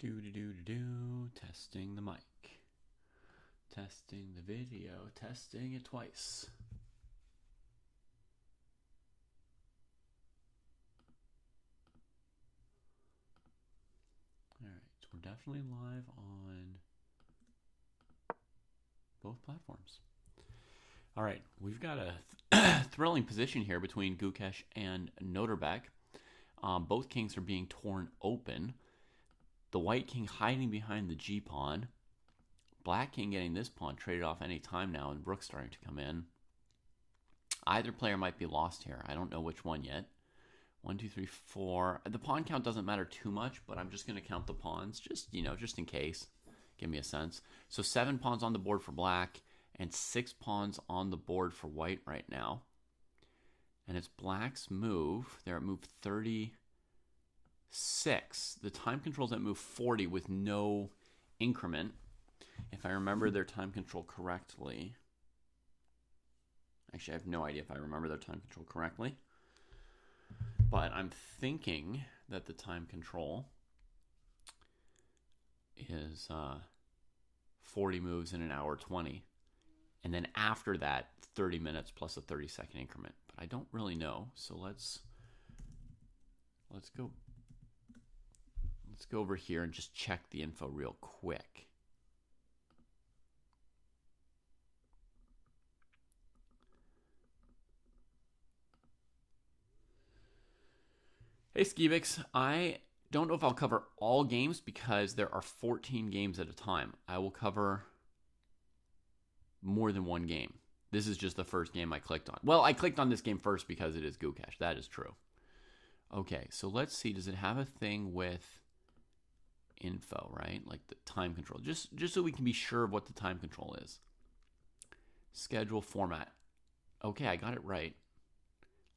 Testing the mic. Testing the video. Testing it twice. Alright, so we're definitely live on both platforms. Alright, we've got a thrilling position here between Gukesh and Noterbeck. Both kings are being torn open. The white king hiding behind the G pawn. Black king getting this pawn traded off any time now, and rook starting to come in. Either player might be lost here. I don't know which one yet. 1, 2, 3, 4. The pawn count doesn't matter too much, but I'm just going to count the pawns, just in case. Give me a sense. So 7 pawns on the board for black, and 6 pawns on the board for white right now. And it's black's move. They're at move 36. The time control's at move 40 with no increment. If I remember their time control correctly. Actually, I have no idea if I remember their time control correctly. But I'm thinking that the time control is 40 moves in an hour 20. And then after that, 30 minutes plus a 30-second increment. But I don't really know. So let's go over here and just check the info real quick. Hey Skibix, I don't know if I'll cover all games because there are 14 games at a time. I will cover more than one game. This is just the first game I clicked on. Well, I clicked on this game first because it is Gukesh. That is true. Okay, so let's see. Does it have a thing with info, right? Like the time control. Just so we can be sure of what the time control is. Schedule format. Okay, I got it right.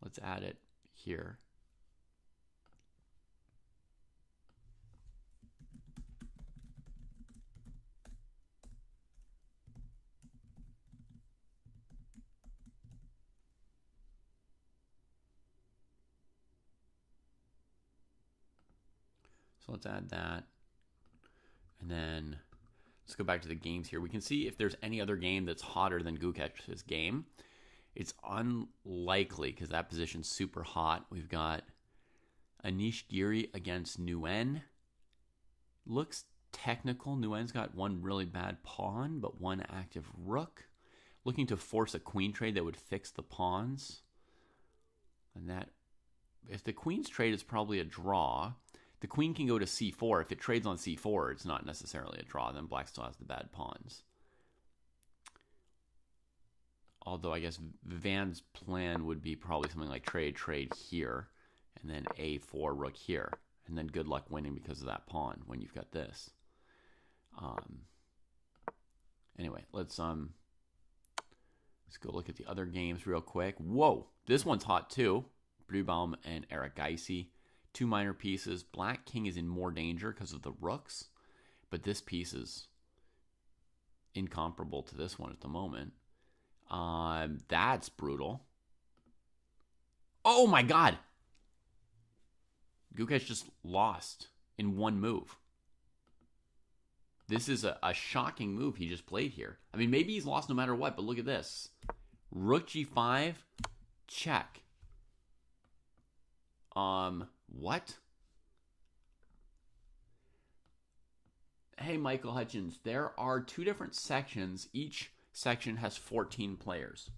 Let's add it here. So let's add that. And then let's go back to the games here. We can see if there's any other game that's hotter than Gukesh's game. It's unlikely because that position's super hot. We've got Anish Giri against Nguyen. Looks technical. Nguyen's got one really bad pawn, but one active rook. Looking to force a queen trade that would fix the pawns. And that, if the queen's trade is probably a draw, the queen can go to c4. If it trades on c4, it's not necessarily a draw. Then black still has the bad pawns. Although I guess Van's plan would be probably something like trade here, and then a4 rook here, and then good luck winning because of that pawn when you've got this. Anyway, let's go look at the other games real quick. Whoa, this one's hot too. Brubaum and Eric Geisy. 2 minor pieces. Black king is in more danger because of the rooks, but this piece is incomparable to this one at the moment. That's brutal. Oh my god! Gukesh just lost in one move. This is a shocking move he just played here. I mean, maybe he's lost no matter what, but look at this. Rook g5, check. What? Hey, Michael Hutchins, there are 2 different sections. Each section has 14 players.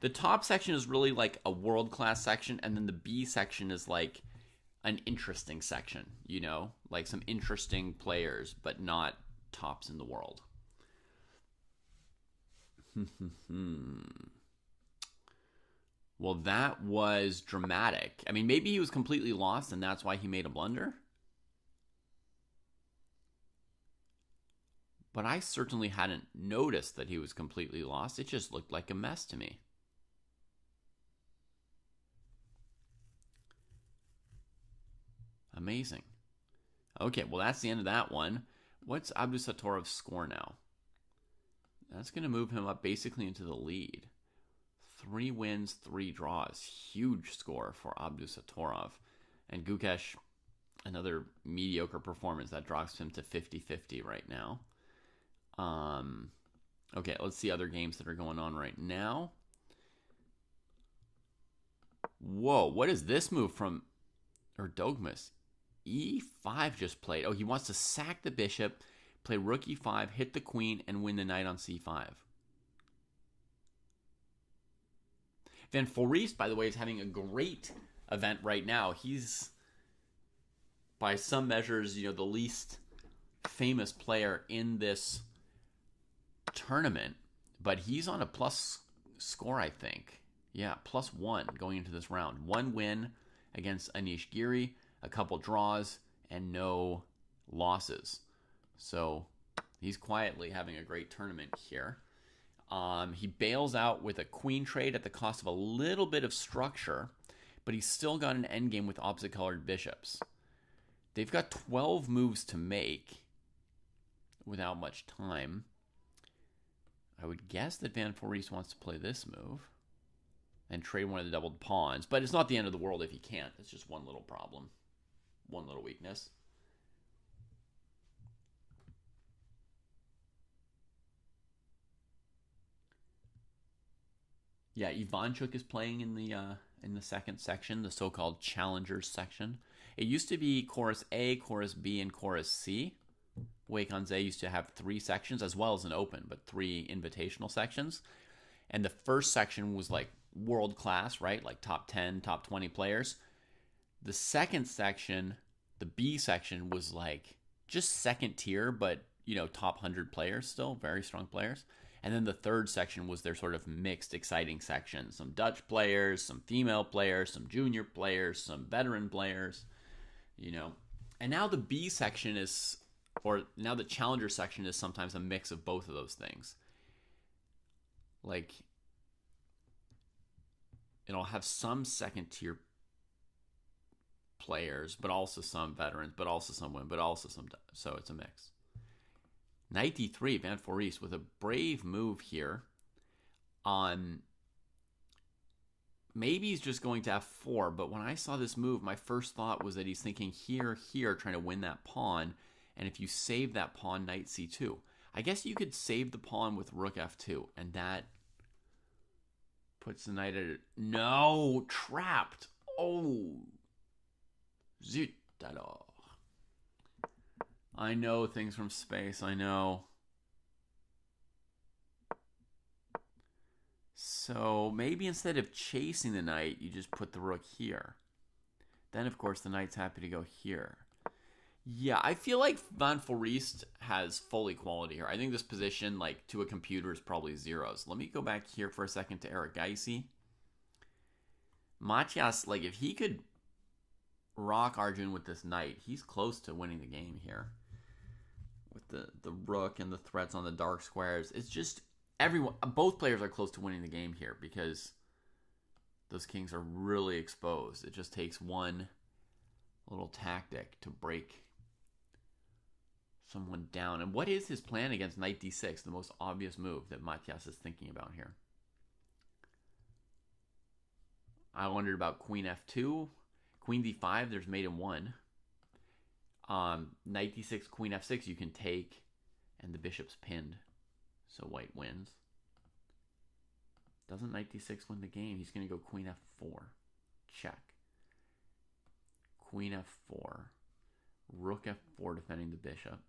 The top section is really like a world-class section, and then the B section is like an interesting section, you know? Like some interesting players, but not tops in the world. Well, that was dramatic. I mean, maybe he was completely lost and that's why he made a blunder. But I certainly hadn't noticed that he was completely lost. It just looked like a mess to me. Amazing. Okay, well, that's the end of that one. What's Abdusatorov's score now? That's going to move him up basically into the lead. 3 wins, 3 draws. Huge score for Abdusatorov. And Gukesh, Another mediocre performance that drops him to 50-50 right now. Okay, let's see other games that are going on right now. Whoa, what is this move from Erdogmus? E5 just played. Oh, he wants to sack the bishop, play rook e5, hit the queen, and win the knight on c5. Van Foreest, by the way, is having a great event right now. He's, by some measures, the least famous player in this tournament, but he's on a plus score, I think. Yeah, +1 going into this round. 1 win against Anish Giri, a couple draws, and no losses. So he's quietly having a great tournament here. He bails out with a queen trade at the cost of a little bit of structure, but he's still got an endgame with opposite colored bishops. They've got 12 moves to make without much time. I would guess that Van Foreest wants to play this move and trade one of the doubled pawns, but it's not the end of the world if he can't. It's just one little problem, one little weakness. Yeah, Ivanchuk is playing in the second section, the so-called Challengers section. It used to be Chorus A, Chorus B, and Chorus C. Wijk on Zee used to have 3 sections as well as an open, but 3 invitational sections. And the first section was like world class, right? Like top 10, top 20 players. The second section, the B section, was like just second tier, but top 100 players still, very strong players. And then the third section was their sort of mixed, exciting section. Some Dutch players, some female players, some junior players, some veteran players, And now the B section is, or now the challenger section is sometimes a mix of both of those things. Like, it'll have some second tier players, but also some veterans, but also some women, but also some, so it's a mix. Knight d3, Van Foreest with a brave move here. Maybe he's just going to f4, but when I saw this move, my first thought was that he's thinking here, trying to win that pawn, and if you save that pawn, knight c2. I guess you could save the pawn with rook f2, and that puts the knight at it. No, trapped. Oh, zut alors. I know things from space, I know. So maybe instead of chasing the knight, you just put the rook here. Then, of course, the knight's happy to go here. Yeah, I feel like Van Foreest has full equality here. I think this position, like, to a computer is probably zeros. Let me go back here for a second to Eric Geisy. Matthias, like, if he could rock Arjun with this knight, he's close to winning the game here. With the rook and the threats on the dark squares. It's just both players are close to winning the game here because those kings are really exposed. It just takes one little tactic to break someone down. And what is his plan against knight d6, the most obvious move that Matthias is thinking about here? I wondered about queen f2, queen d5, there's mate in 1. Knight d6, queen f6, you can take, and the bishop's pinned, so white wins. Doesn't knight d6 win the game? He's going to go queen f4. Check. Queen f4. Rook f4 defending the bishop.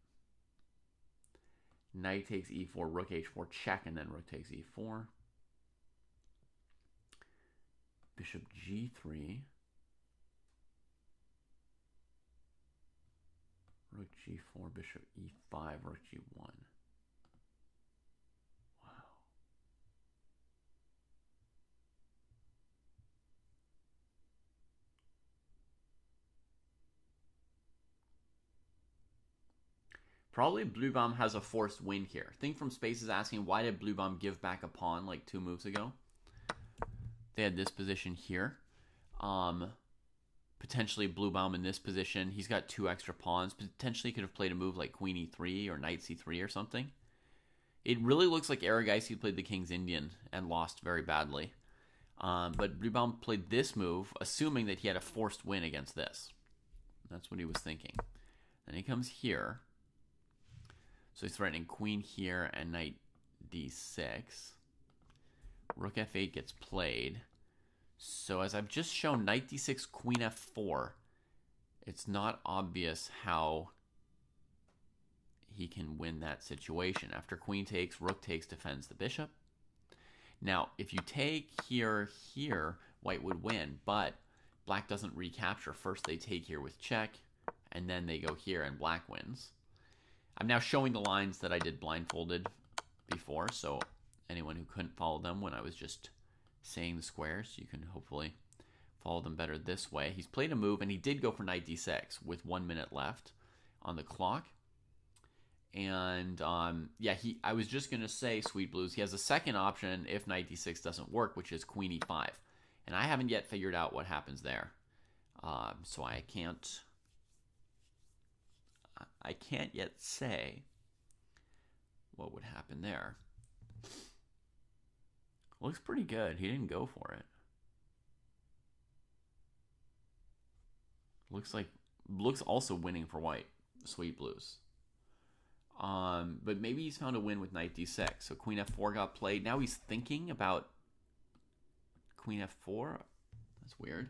Knight takes e4, rook h4, check, and then rook takes e4. Bishop g3. Rook g4, bishop e5, rook g1. Wow. Probably Bluebaum has a forced win here. Think from Space is asking, why did Bluebaum give back a pawn like 2 moves ago? They had this position here. Potentially Bluebaum in this position. He's got 2 extra pawns. Potentially could have played a move like queen e3 or knight c3 or something. It really looks like Aragaisi played the King's Indian and lost very badly. But Bluebaum played this move, assuming that he had a forced win against this. That's what he was thinking. Then he comes here. So he's threatening queen here and knight d6. Rook f8 gets played. So as I've just shown, knight d6, queen f4, it's not obvious how he can win that situation. After queen takes, rook takes, defends the bishop. Now, if you take here, white would win, but black doesn't recapture. First they take here with check, and then they go here and black wins. I'm now showing the lines that I did blindfolded before, so anyone who couldn't follow them when I was just saying the squares, you can hopefully follow them better this way. He's played a move, and he did go for knight d6 with 1 minute left on the clock. And yeah, I was just going to say, Sweet Blues, he has a second option if knight d6 doesn't work, which is queen e5. And I haven't yet figured out what happens there. So I can't yet say what would happen there. Looks pretty good. He didn't go for it. Looks also winning for white, Sweet Blues. But maybe he's found a win with knight d6. So queen f4 got played. Now he's thinking about queen f4. That's weird.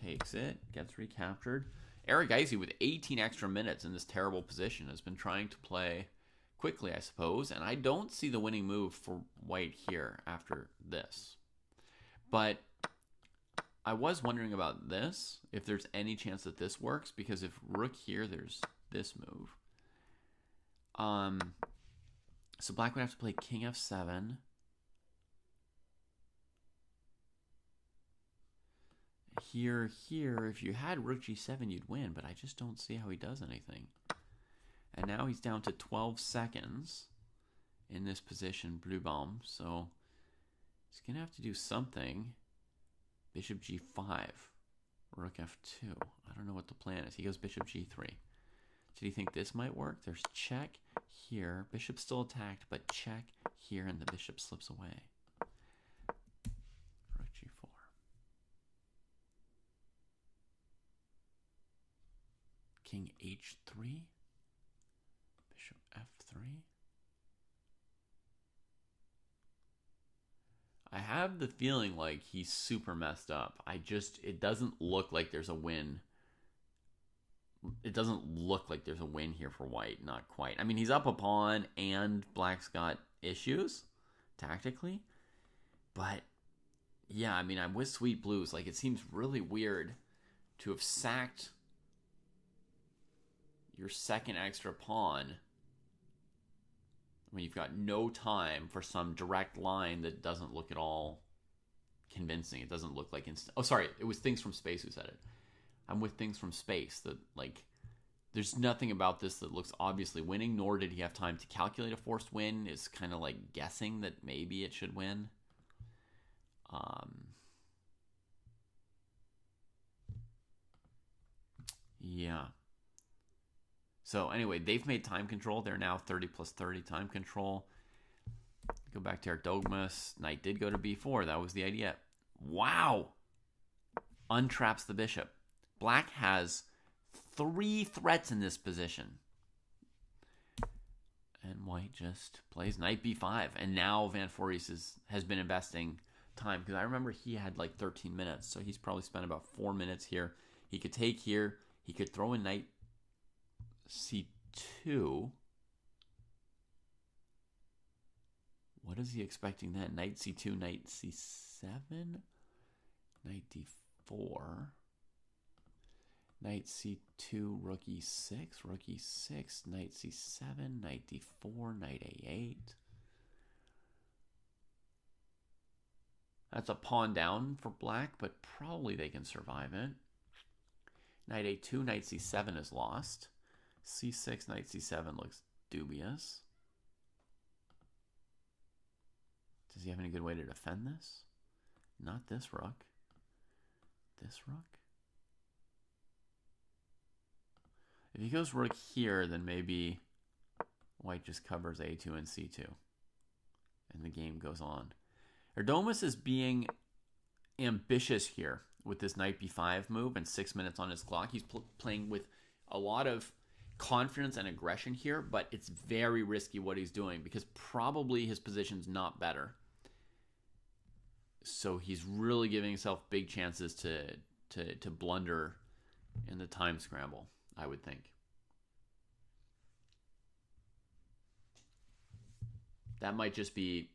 Takes it, gets recaptured. Eric Geisy, with 18 extra minutes in this terrible position, has been trying to play quickly, I suppose, and I don't see the winning move for white here after this. But I was wondering about this, if there's any chance that this works, because if rook here, there's this move. So black would have to play king f7. Here, if you had rook g7, you'd win, but I just don't see how he does anything. And now he's down to 12 seconds in this position, Blue Bomb, so he's going to have to do something. Bishop g5, rook f2. I don't know what the plan is. He goes bishop g3. Did he think this might work? There's check here. Bishop's still attacked, but check here, and the bishop slips away. Rook g4. King h3. Bishop f3. I have the feeling like he's super messed up. It doesn't look like there's a win. It doesn't look like there's a win here for white. Not quite. I mean, he's up a pawn and black's got issues tactically. But yeah, I mean, I'm with Sweet Blues. Like, it seems really weird to have sacked your second extra pawn when you've got no time for some direct line that doesn't look at all convincing. It doesn't look like instant. Oh, sorry. It was Things from Space who said it. I'm with Things from Space that, like, there's nothing about this that looks obviously winning, nor did he have time to calculate a forced win. It's kind of like guessing that maybe it should win. Yeah. So anyway, they've made time control. They're now 30 plus 30 time control. Go back to our dogmas. Knight did go to b4. That was the idea. Wow. Untraps the bishop. Black has 3 threats in this position. And white just plays knight b5. And now Van Fories has been investing time. Because I remember he had like 13 minutes. So he's probably spent about 4 minutes here. He could take here. He could throw in knight c2. What is he expecting then? Knight c2, knight c7, knight d4, knight c2, rook e6, rook e6, knight c7, knight d4, knight a8. That's a pawn down for black, but probably they can survive it. Knight a2, knight c7 is lost. c6, knight c7 looks dubious. Does he have any good way to defend this? Not this rook. This rook? If he goes rook here, then maybe white just covers a2 and c2. And the game goes on. Erdomus is being ambitious here with this knight b5 move and 6 minutes on his clock. He's playing with a lot of confidence and aggression here, but it's very risky what he's doing because probably his position's not better. So he's really giving himself big chances to blunder in the time scramble, I would think. That might just be...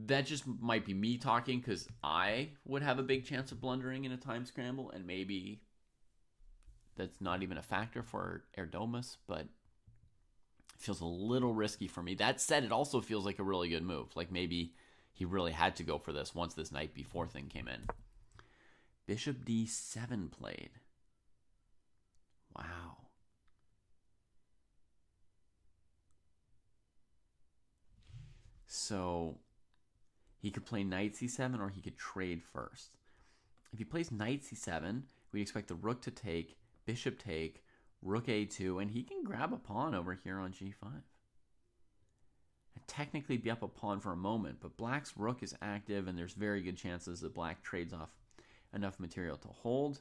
That just might be me talking because I would have a big chance of blundering in a time scramble, and maybe that's not even a factor for Erdomus, but it feels a little risky for me. That said, it also feels like a really good move. Like maybe he really had to go for this once this knight b4 thing came in. Bishop d7 played. Wow. So he could play knight c7 or he could trade first. If he plays knight c7, we expect the rook to take, bishop take, rook a2, and he can grab a pawn over here on g5. And technically be up a pawn for a moment, but black's rook is active, and there's very good chances that black trades off enough material to hold.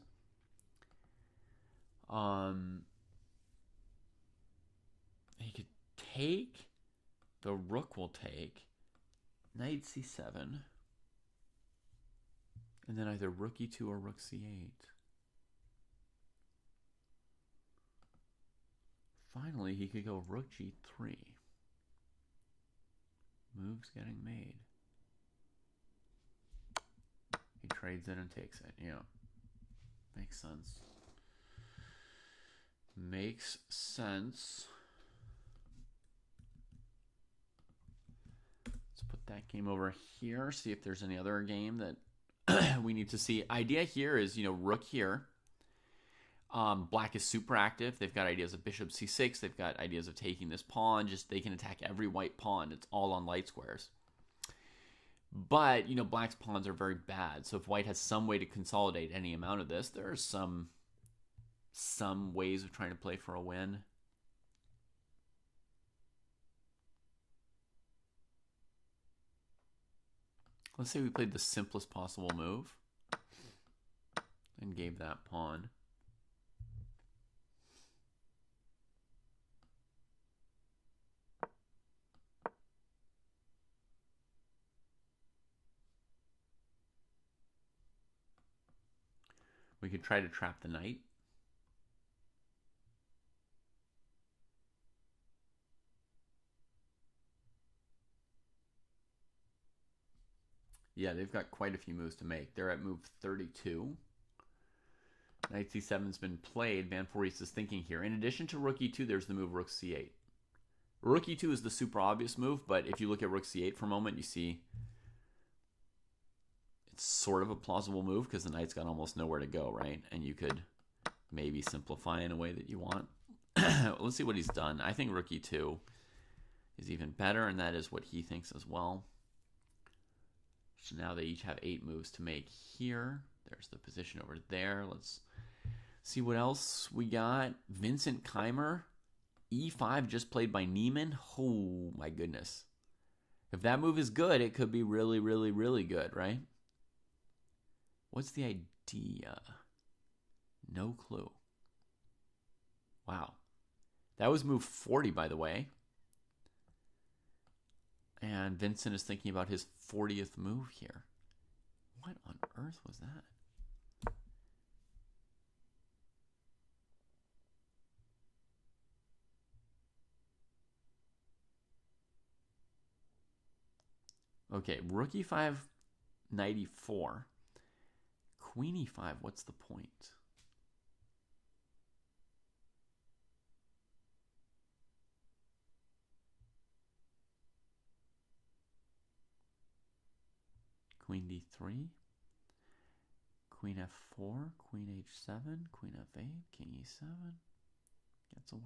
He could take, the rook will take, knight c7, and then either rook e2 or rook c8. Finally, he could go rook g3. Moves getting made. He trades it and takes it. Yeah. Makes sense. Makes sense. Let's put that game over here. See if there's any other game that we need to see. Idea here is, rook here. Black is super active. They've got ideas of bishop c6. They've got ideas of taking this pawn. Just they can attack every white pawn. It's all on light squares. But, black's pawns are very bad. So if white has some way to consolidate any amount of this, there are some ways of trying to play for a win. Let's say we played the simplest possible move and gave that pawn. We could try to trap the knight. Yeah, they've got quite a few moves to make. They're at move 32. Knight c7's been played. Van Voorhis is thinking here. In addition to rook e2, there's the move rook c8. Rook e2 is the super obvious move, but if you look at rook c8 for a moment, you see it's sort of a plausible move because the knight's got almost nowhere to go, right? And you could maybe simplify in a way that you want. Let's see what he's done. I think rook e2 is even better, and that is what he thinks as well. So now they each have 8 moves to make here. There's the position over there. Let's see what else we got. Vincent Keimer, e5 just played by Neiman. Oh my goodness. If that move is good, it could be really, really, really good, right? What's the idea? No clue. Wow. That was move 40, by the way. And Vincent is thinking about his 40th move here. What on earth was that? Okay, rook e5, knight e4. Queen e5, what's the point? Queen d3, queen f4, queen h7, queen f8, king e7, gets away.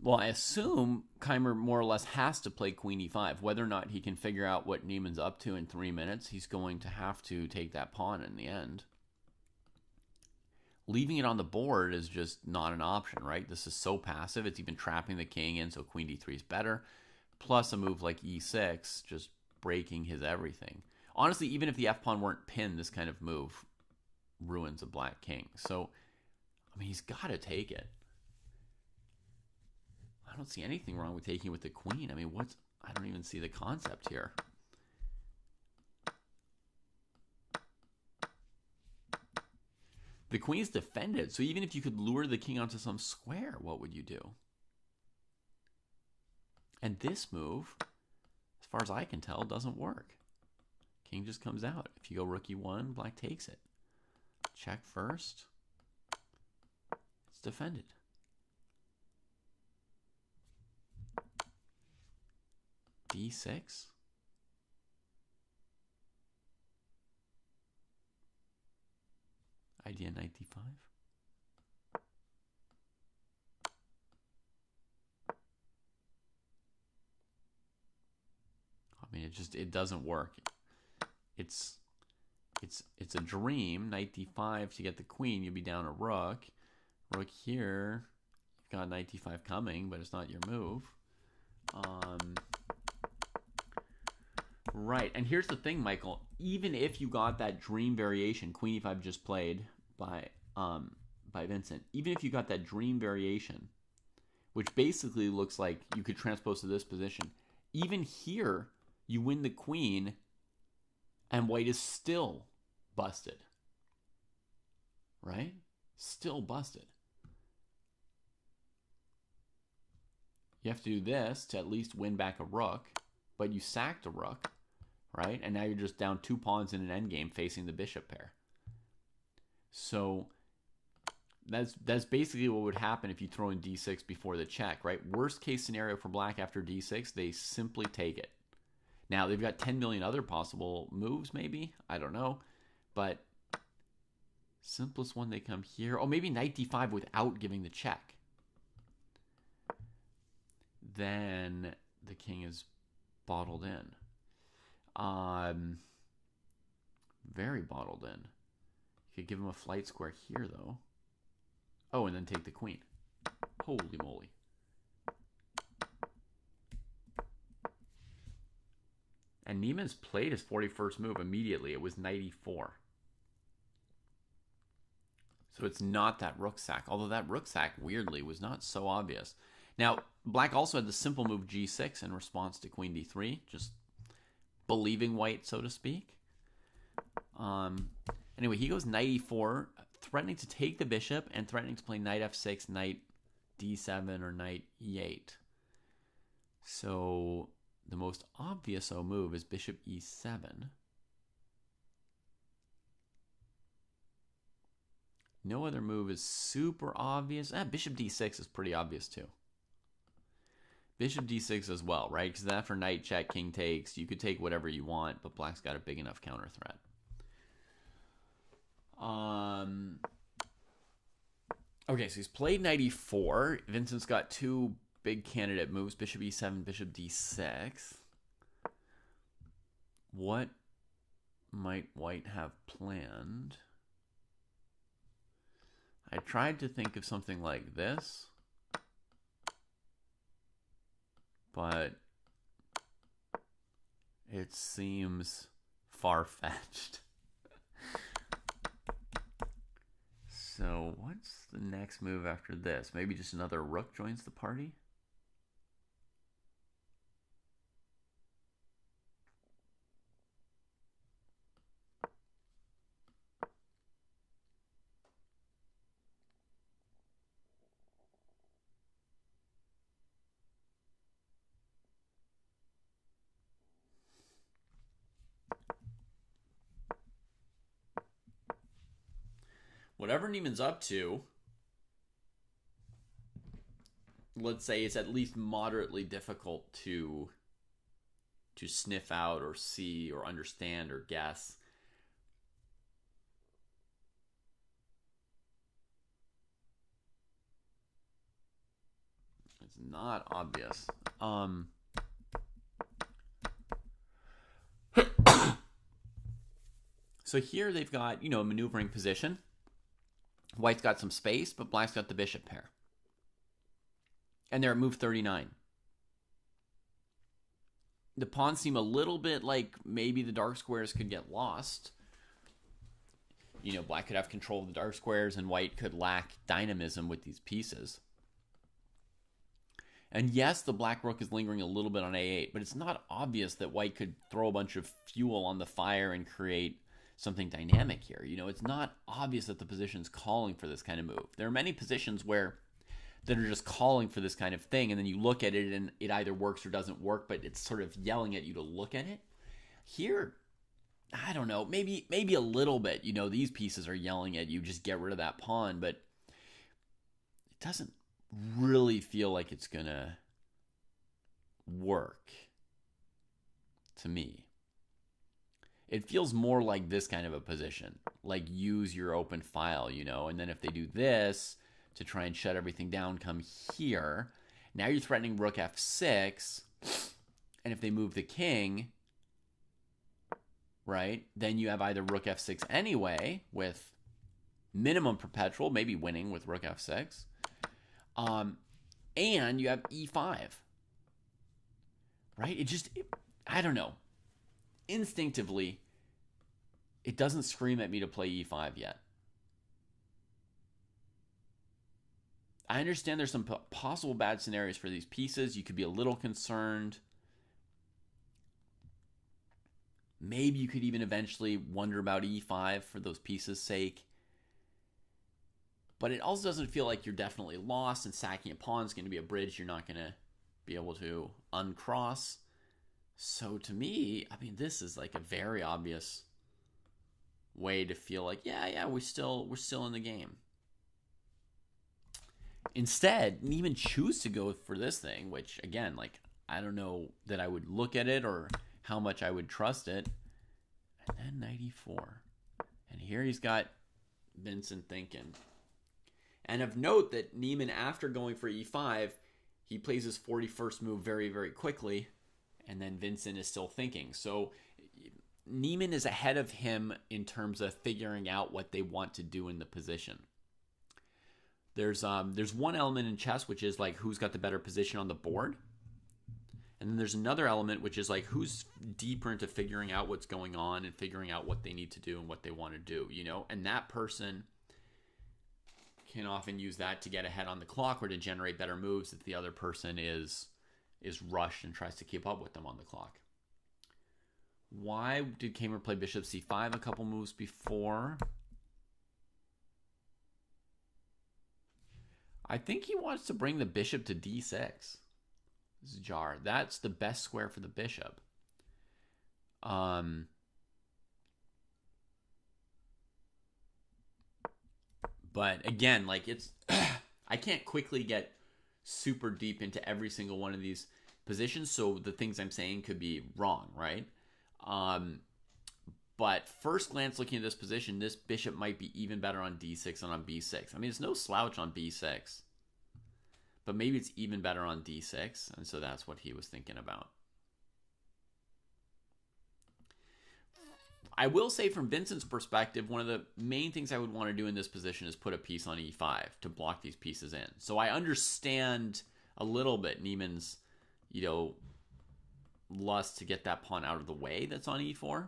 Well, I assume Keimer more or less has to play queen e5. Whether or not he can figure out what Niemann's up to in 3 minutes, he's going to have to take that pawn in the end. Leaving it on the board is just not an option, right? This is so passive. It's even trapping the king in, so queen d3 is better. Plus a move like e6, just breaking his everything. Honestly, even if the f-pawn weren't pinned, this kind of move ruins a black king. So, I mean, he's got to take it. I don't see anything wrong with taking it with the queen. I mean, I don't even see the concept here. The queen's defended, so even if you could lure the king onto some square, what would you do? And this move, as far as I can tell, doesn't work. King just comes out. If you go rook e1, black takes it. Check first. It's defended. d6. Idea knight d5. I mean, it doesn't work. It's a dream. Knight d5 to get the queen. You'd be down a rook. Rook here. You've got knight d5 coming, but it's not your move. Right, and here's the thing, Michael. Even if you got that dream variation, queen e5 just played by Vincent. Even if you got that dream variation, which basically looks like you could transpose to this position, even here you win the queen, and white is still busted. Right? Still busted. You have to do this to at least win back a rook, but you sacked a rook, right? And now you're just down 2 pawns in an endgame facing the bishop pair. So that's basically what would happen if you throw in d6 before the check, right? Worst case scenario for black after d6, they simply take it. Now, they've got 10 million other possible moves, maybe. I don't know. But simplest one, they come here. Oh, maybe knight d5 without giving the check. Then the king is bottled in. Very bottled in. You could give him a flight square here, though. Oh, and then take the queen. Holy moly. And Niemann's played his 41st move immediately. It was knight e4. So it's not that rook sack. Although that rook sack, weirdly, was not so obvious. Now, black also had the simple move g6 in response to queen d3. Just believing white, so to speak. Anyway, he goes knight e4, threatening to take the bishop and threatening to play knight f6, knight d7, or knight e8. So the most obvious move is bishop e7. No other move is super obvious. Bishop d6 is pretty obvious too. Bishop d6 as well, right? Because then after knight check, king takes, you could take whatever you want, but black's got a big enough counter threat. Okay, so he's played knight e4. Vincent's got 2 big candidate moves, bishop e7, bishop d6. What might white have planned? I tried to think of something like this, but it seems far-fetched. So what's the next move after this? Maybe just another rook joins the party? Whatever Niemann's up to, let's say it's at least moderately difficult to sniff out or see or understand or guess. It's not obvious. So here they've got, a maneuvering position. White's got some space, but black's got the bishop pair. And they're at move 39. The pawns seem a little bit like maybe the dark squares could get lost. Black could have control of the dark squares and white could lack dynamism with these pieces. And yes, the black rook is lingering a little bit on a8, but it's not obvious that white could throw a bunch of fuel on the fire and create something dynamic here. It's not obvious that the position's calling for this kind of move. There are many positions that are just calling for this kind of thing, and then you look at it and it either works or doesn't work, but it's sort of yelling at you to look at it. Here, I don't know, maybe a little bit. These pieces are yelling at you, just get rid of that pawn, but it doesn't really feel like it's gonna work to me. It feels more like this kind of a position, like use your open file, and then if they do this to try and shut everything down, come here. Now you're threatening rook f6, and if they move the king, right, then you have either rook f6 anyway with minimum perpetual, maybe winning with rook f6, and you have e5, right? I don't know. Instinctively, it doesn't scream at me to play e5 yet. I understand there's some possible bad scenarios for these pieces. You could be a little concerned. Maybe you could even eventually wonder about e5 for those pieces' sake. But it also doesn't feel like you're definitely lost, and sacking a pawn is going to be a bridge you're not going to be able to uncross. So to me, this is like a very obvious way to feel like, yeah, we're still in the game. Instead, Neiman choose to go for this thing, which again, I don't know that I would look at it or how much I would trust it. And then knight e4. And here he's got Vincent thinking. And of note that Neiman, after going for e5, he plays his 41st move very, very quickly. And then Vincent is still thinking. So Neiman is ahead of him in terms of figuring out what they want to do in the position. There's one element in chess which is like who's got the better position on the board. And then there's another element which is like who's deeper into figuring out what's going on and figuring out what they need to do and what they want to do, And that person can often use that to get ahead on the clock or to generate better moves if the other person is rushed and tries to keep up with them on the clock. Why did Kamer play bishop c5 a couple moves before? I think he wants to bring the bishop to d6. This is Jar. That's the best square for the bishop. But again, it's I can't quickly get super deep into every single one of these positions, so the things I'm saying could be wrong, right? But first glance looking at this position, this bishop might be even better on d6 than on b6. It's no slouch on b6, but maybe it's even better on d6, and so that's what he was thinking about. I will say from Vincent's perspective, one of the main things I would want to do in this position is put a piece on e5 to block these pieces in. So I understand a little bit Neiman's, lust to get that pawn out of the way that's on e4.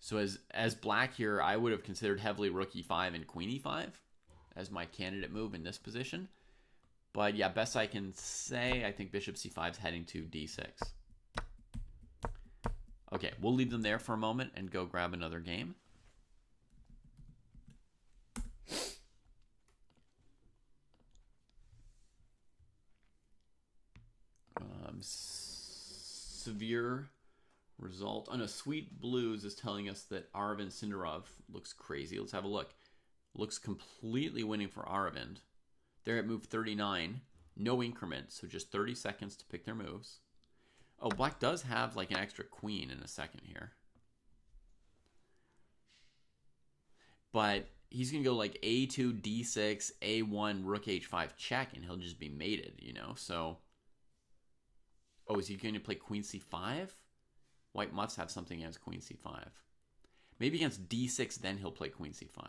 So as black here, I would have considered heavily rook e5 and queen e5 as my candidate move in this position. But yeah, best I can say, I think bishop c5 is heading to d6. Okay, we'll leave them there for a moment and go grab another game. Severe result. Oh no, Sweet Blues is telling us that Aravind Sindarov looks crazy. Let's have a look. Looks completely winning for Aravind. They're at move 39. No increment, so just 30 seconds to pick their moves. Oh, black does have an extra queen in a second here. But he's going to go like A2, D6, A1, rook H5 check, and he'll just be mated, you know? So, oh, is he going to play queen C5? White must have something against queen C5. Maybe against D6, then he'll play queen C5.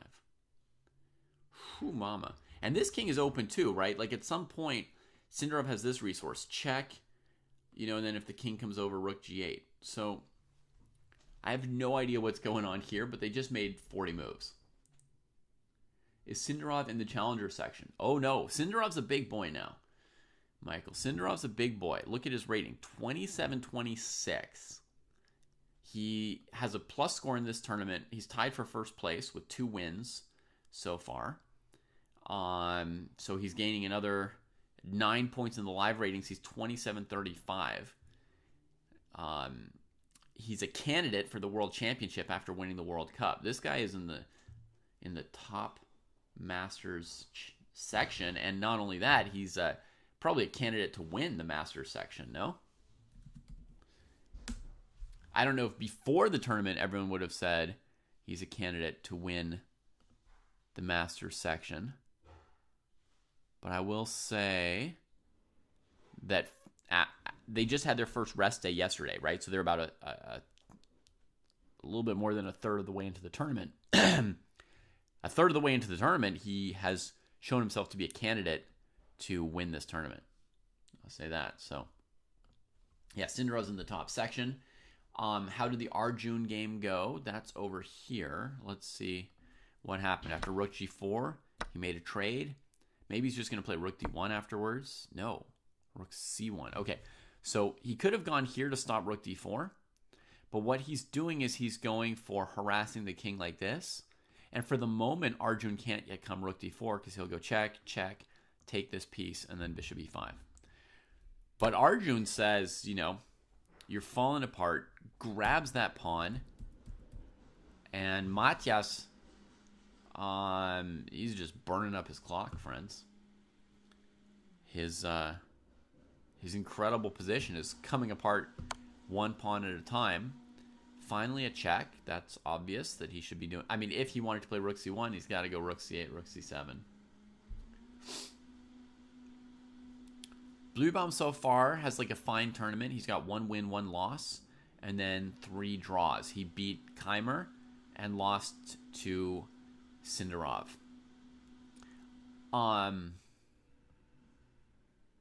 Whew, mama. And this king is open too, right? Like at some point, Sindarov has this resource, check, you know, and then if the king comes over, rook G8. So I have no idea what's going on here, but they just made 40 moves. Is Sindarov in the challenger section? Oh no, Sindarov's a big boy now. Michael, Sindarov's a big boy. Look at his rating, 27-26. He has a plus score in this tournament. He's tied for first place with 2 wins so far. So he's gaining another 9 points in the live ratings. He's 27-35. He's a candidate for the World Championship after winning the World Cup. This guy is in the top Masters section, and not only that, he's probably a candidate to win the Masters section. No, I don't know if before the tournament everyone would have said he's a candidate to win the Masters section, but I will say that they just had their first rest day yesterday, right? So they're about a little bit more than a third of the way into the tournament. A third of the way into the tournament, he has shown himself to be a candidate to win this tournament. I'll say that. So, yeah, Sindarov's in the top section. How did the Arjun game go? That's over here. Let's see what happened. After rook G4, he made a trade. Maybe he's just going to play rook D1 afterwards. No, rook C1. Okay, so he could have gone here to stop rook D4. But what he's doing is he's going for harassing the king like this. And for the moment, Arjun can't yet come rook D4 because he'll go check, check, take this piece, and then bishop E5. But Arjun says, you know, you're falling apart, grabs that pawn, and Matyas, he's just burning up his clock, friends. His incredible position is coming apart one pawn at a time. Finally a check. That's obvious that he should be doing. I mean, if he wanted to play rook C1, he's got to go rook C8, rook C7. Bluebaum so far has like a fine tournament. He's got 1 win, 1 loss, and then 3 draws. He beat Keimer and lost to Sindarov.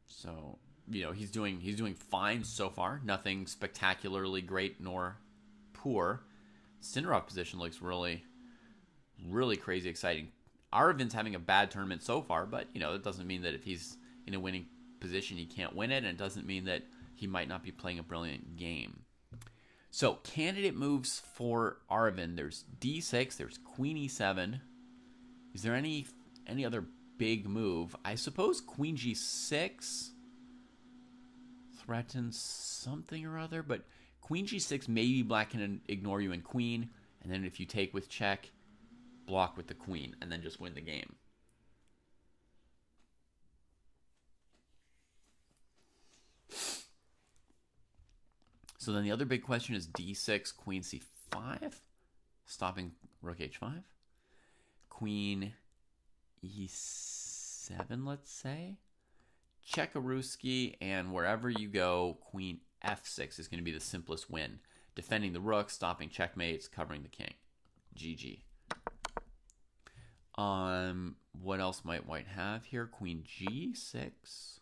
So, you know, he's doing fine so far. Nothing spectacularly great nor poor. Sindarov position looks really, really crazy exciting. Arvin's having a bad tournament so far, but, you know, that doesn't mean that if he's in a winning position, he can't win it, and it doesn't mean that he might not be playing a brilliant game. So, candidate moves for Arvin. There's D6, there's Queen E7. Is there any other big move? I suppose Queen G6 threatens something or other, but Queen G6, maybe black can ignore you in queen, and then if you take with check, block with the queen, and then just win the game. So then the other big question is D6, Queen C5, stopping rook H5. Queen E7, let's say. Chekaruski, and wherever you go, Queen F6 is going to be the simplest win. Defending the rook, stopping checkmates, covering the king. GG. What else might white have here? Queen G6.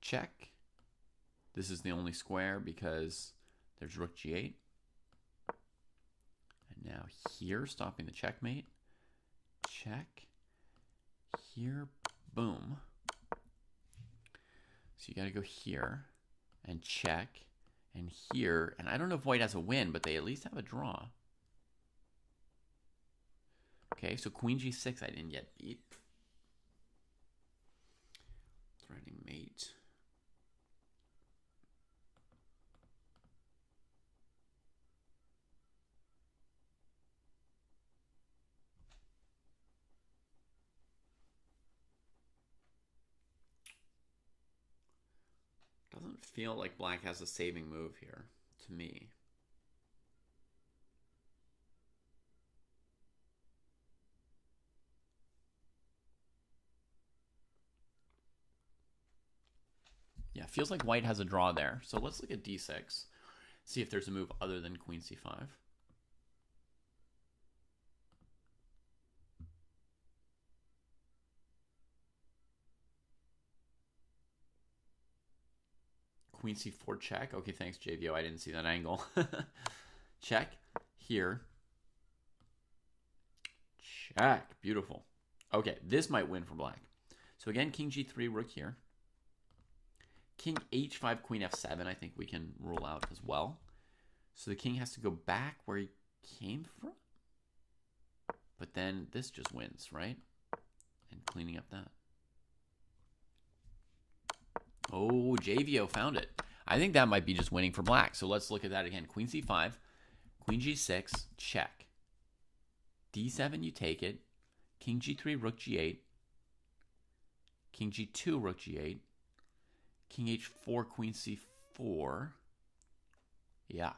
Check. This is the only square because there's rook G8. And now here, stopping the checkmate. Check. Here, boom. So you got to go here and check. And here, and I don't know if white has a win, but they at least have a draw. Okay, so Queen G6 I didn't yet beat. Threatening mate. doesn't feel like black has a saving move here, to me. Yeah, feels like white has a draw there. So let's look at d6. See if there's a move other than queen c5. Queen c4 check. Okay, thanks, JVO. I didn't see that angle. Check. Here. Check. Beautiful. Okay, this might win for black. So again, king g3, rook here. King h5, queen f7, I think we can rule out as well. So the king has to go back where he came from. But then this just wins, right? And cleaning up that. Oh, JVO found it. I think that might be just winning for black. So let's look at that again. Queen c5, queen g6, check. d7, you take it. King g3, rook g8. King g2, rook g8. King h4, queen c4. Yeah.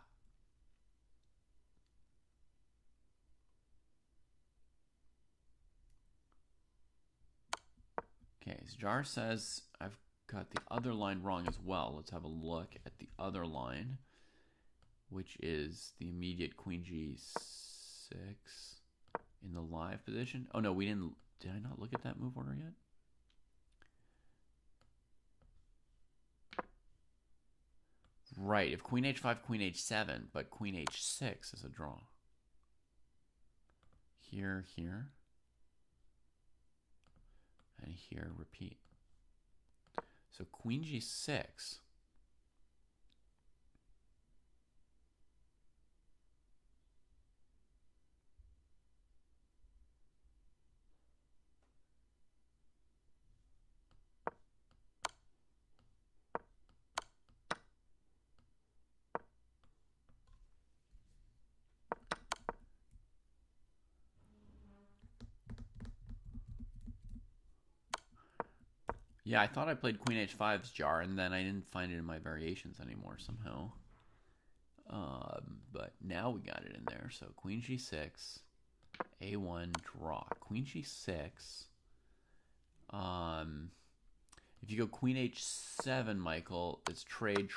Okay, Jar says I've got the other line wrong as well. Let's have a look at the other line, which is the immediate queen g6 in the live position. Oh no, we didn't. Did I not look at that move order yet? Right, if queen h5, queen h7, but queen h6 is a draw. Here, here. And here, repeat. So queen g6. Yeah, I thought I played queen h5's Jar, and then I didn't find it in my variations anymore somehow. But now we got it in there. So queen g6, a1, draw. Queen g6. If you go queen h7, Michael, it's trade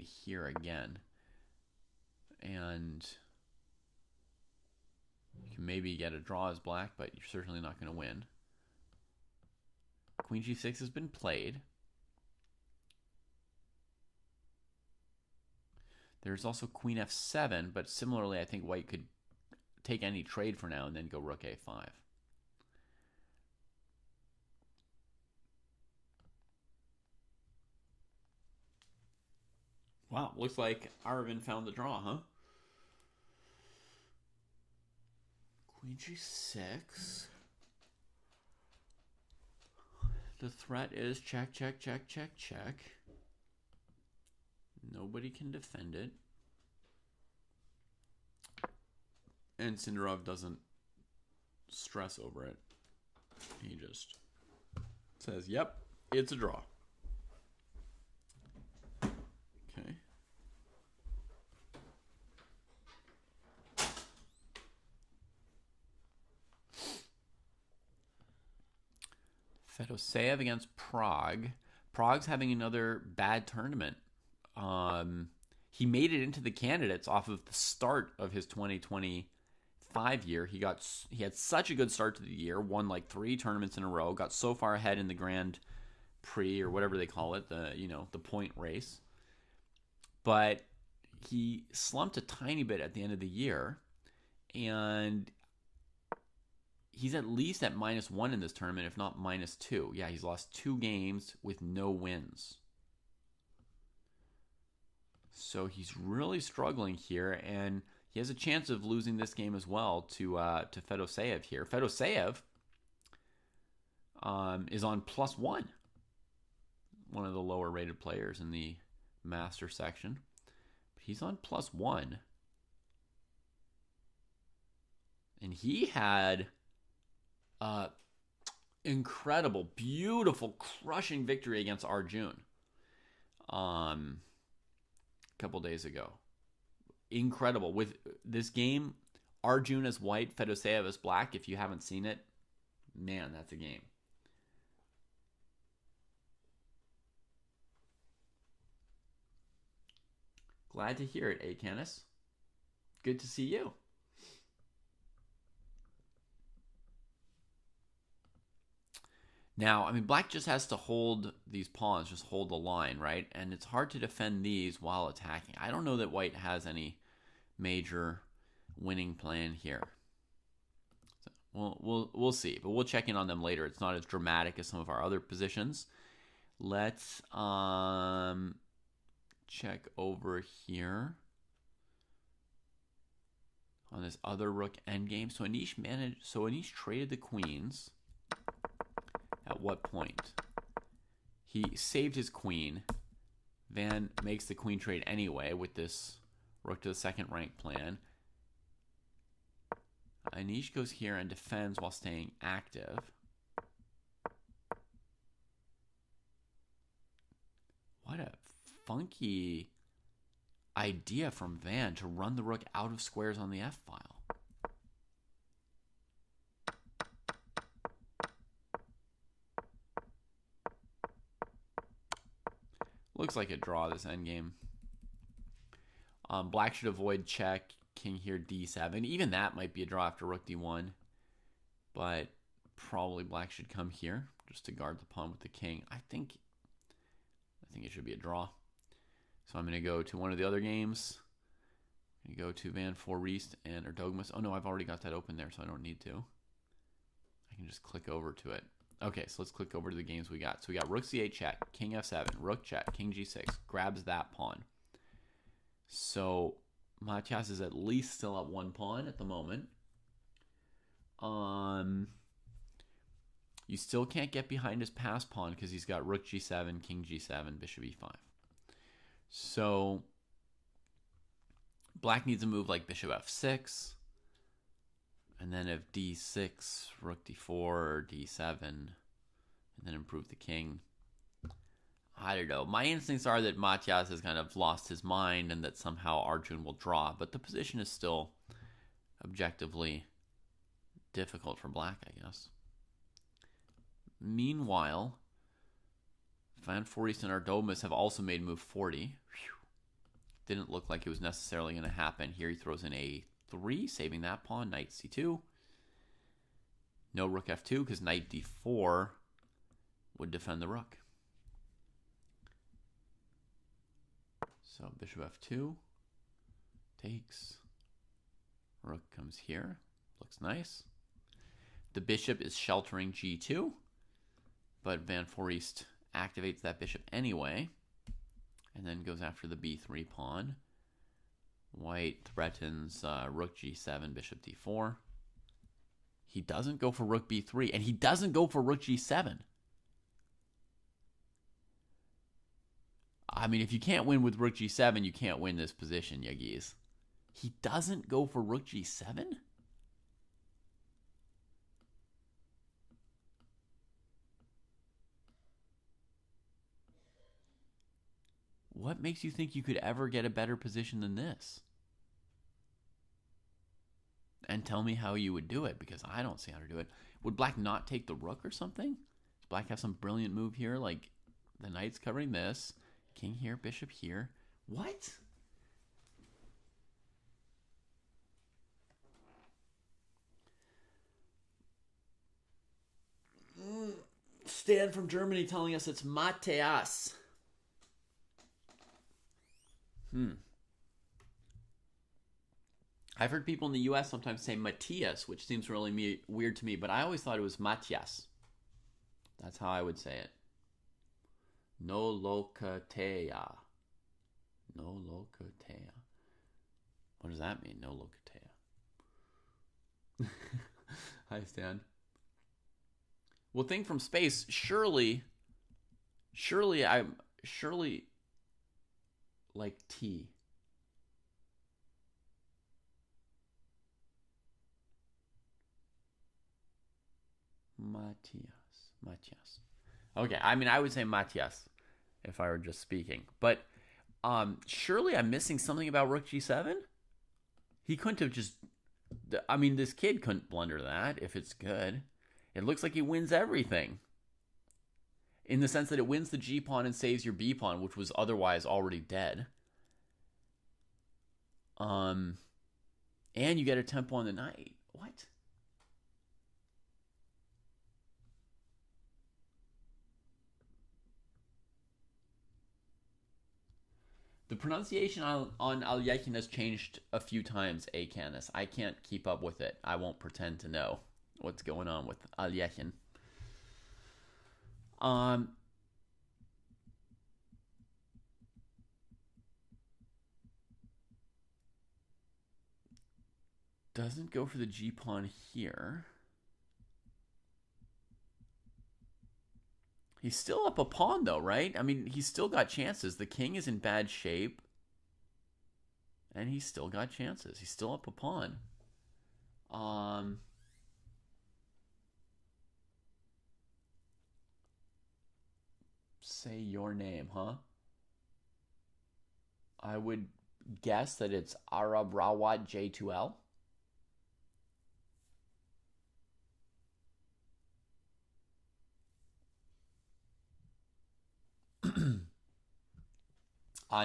here again. And you can maybe get a draw as black, but you're certainly not going to win. Queen g6 has been played. There's also queen f7, but similarly, I think white could take any trade for now and then go rook a5. Wow, looks like Aravind found the draw, huh? Queen g6. The threat is check, check, check, check, check. Nobody can defend it. And Sindarov doesn't stress over it. He just says, yep, it's a draw. Okay. Fedoseev against Prague. Prague's having another bad tournament. He made it into the candidates off of the start of his 2025 year. He had such a good start to the year, won like 3 tournaments in a row, got so far ahead in the Grand Prix or whatever they call it, the point race. But he slumped a tiny bit at the end of the year, and he's at least at -1 in this tournament, if not -2. Yeah, he's lost 2 games with no wins. So he's really struggling here, and he has a chance of losing this game as well to Fedoseev here. Fedoseev is on +1, one of the lower-rated players in the master section. But he's on +1. And he had incredible, beautiful, crushing victory against Arjun. a couple days ago. Incredible. With this game, Arjun as white, Fedoseev as black. If you haven't seen it, man, that's a game. Glad to hear it, Canis. Good to see you. Now, I mean, black just has to hold these pawns, just hold the line, right? And it's hard to defend these while attacking. I don't know that white has any major winning plan here. So we'll see, but we'll check in on them later. It's not as dramatic as some of our other positions. Let's check over here on this other rook endgame. So Anish traded the queens. At what point? He saved his queen. Van makes the queen trade anyway with this rook to the second rank plan. Anish goes here and defends while staying active. What a funky idea from Van to run the rook out of squares on the f-file. Looks like a draw, this endgame. Black should avoid check. King here, d7. Even that might be a draw after rook d1. But probably black should come here just to guard the pawn with the king. I think it should be a draw. So I'm going to go to one of the other games. I'm going to go to Van Foreest and Erdogmus. Oh no, I've already got that open there, so I don't need to. I can just click over to it. Okay, so let's click over to the games we got. So we got rook c8 check, king f7, rook check, king g6, grabs that pawn. So Matias is at least still up one pawn at the moment. You still can't get behind his pass pawn because he's got rook g7, king g7, bishop e5. So black needs a move like bishop f6. And then if d6, rook d4, or d7, and then improve the king. I don't know. My instincts are that Matias has kind of lost his mind and that somehow Arjun will draw. But the position is still objectively difficult for black, I guess. Meanwhile, Van Foreest and Erdogmus have also made move 40. Whew. Didn't look like it was necessarily going to happen. Here he throws in a3, saving that pawn, knight c2. No rook f2 because knight d4 would defend the rook. So bishop f2 takes. Rook comes here. Looks nice. The bishop is sheltering g2, but Van Foreest activates that bishop anyway and then goes after the b3 pawn. White threatens rook g7, bishop d4. He doesn't go for rook b3, and he doesn't go for rook g7. I mean, if you can't win with rook g7, you can't win this position, Yagis. He doesn't go for rook g7? What makes you think you could ever get a better position than this? And tell me how you would do it, because I don't see how to do it. Would black not take the rook or something? Does black have some brilliant move here? Like, the knight's covering this. King here, bishop here. What? Stan from Germany telling us it's Mateas. I've heard people in the U.S. sometimes say Matthias, which seems really weird to me, but I always thought it was Matias. That's how I would say it. No locatea. No locatea. What does that mean, no locatea? Hi, Stan. Well, think from space. Surely like T. Matias. Okay, I mean, I would say Matias. if I were just speaking. But surely I'm missing something about Rook G7? He couldn't have just... I mean, this kid couldn't blunder that if it's good. It looks like he wins everything. In the sense that it wins the G pawn and saves your B pawn, which was otherwise already dead. And you get a tempo on the knight. What? The pronunciation on Alyekin has changed a few times, Canis. I can't keep up with it. I won't pretend to know what's going on with Alyekin. Doesn't go for the G pawn here. He's still up a pawn, though, right? I mean, he's still got chances. The king is in bad shape. And he's still got chances. He's still up a pawn. Say your name, huh? I would guess that it's Arab Rawat J2L.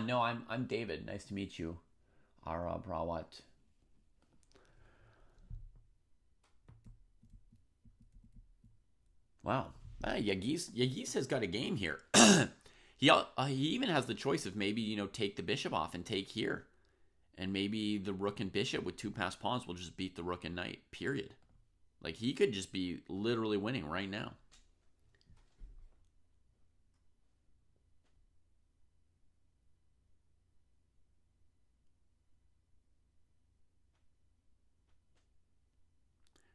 No, I'm David. Nice to meet you, Arab Rawat. Wow, Yagis has got a game here. he even has the choice of maybe take the bishop off and take here, and maybe the rook and bishop with two passed pawns will just beat the rook and knight. Period. Like he could just be literally winning right now.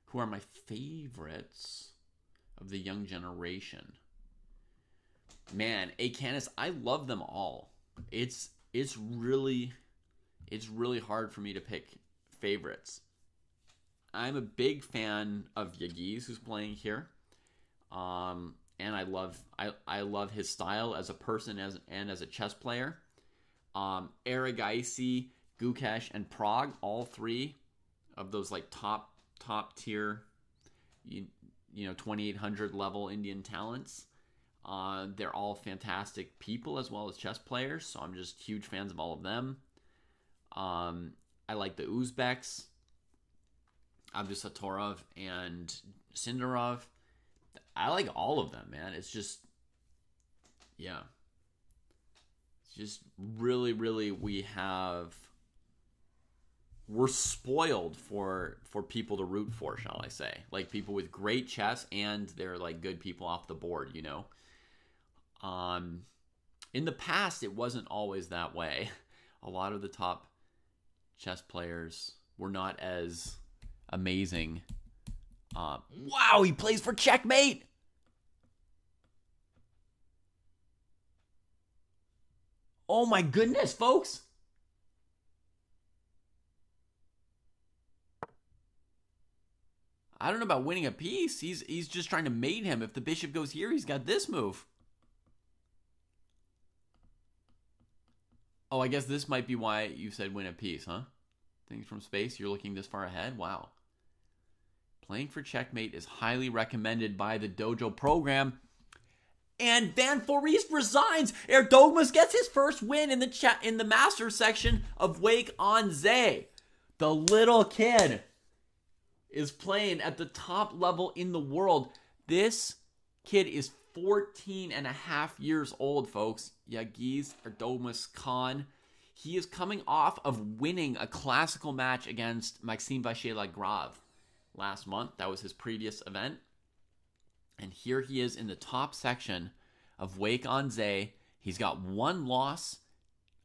Who are my favorites of the young generation? Man, Canis, I love them all. It's really hard for me to pick favorites. I'm a big fan of Yagis, who's playing here, and I love his style as a person and as a chess player. Aragaisi, Gukesh, and Prague, all three of those like top tier, 2800 level Indian talents. They're all fantastic people as well as chess players, so I'm just huge fans of all of them. I like the Uzbeks, Abdusatorov and Sindarov. I like all of them, man. It's just, yeah. It's just really, we're spoiled for people to root for, shall I say. Like people with great chess and they're like good people off the board, In the past, it wasn't always that way. A lot of the top chess players were not as amazing. Wow, he plays for checkmate! Oh my goodness, folks! I don't know about winning a piece. He's just trying to mate him. If the bishop goes here, he's got this move. Oh, I guess this might be why you said win a piece, huh? Things from space, you're looking this far ahead? Wow. Playing for checkmate is highly recommended by the dojo program. And Van Foreest resigns. Erdogmus gets his first win in the master section of Wijk on Zee. The little kid is playing at the top level in the world. This kid is 14 and a half years old, folks. Yagis Erdogmus Khan. He is coming off of winning a classical match against Maxime Vachier-Lagrave last month. That was his previous event. And here he is in the top section of Wijk on Zee. He's got one loss,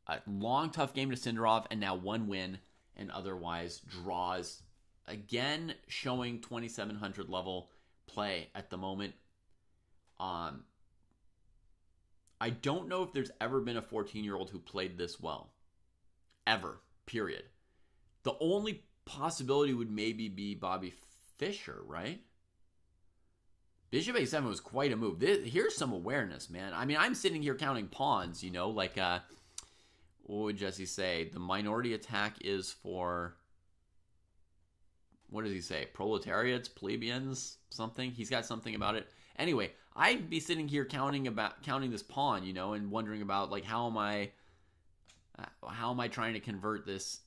a long, tough game to Sindarov, and now one win, and otherwise draws. Again, showing 2700 level play at the moment. I don't know if there's ever been a 14-year-old who played this well. Ever. Period. The only possibility would maybe be Bobby Fischer, right? Bishop a7 was quite a move. Here's some awareness, man. I mean, I'm sitting here counting pawns, you know, like, what would Jesse say? The minority attack is for, what does he say? Proletariats, plebeians, something? He's got something about it. Anyway, I'd be sitting here counting this pawn, you know, and wondering about, like, how am I trying to convert this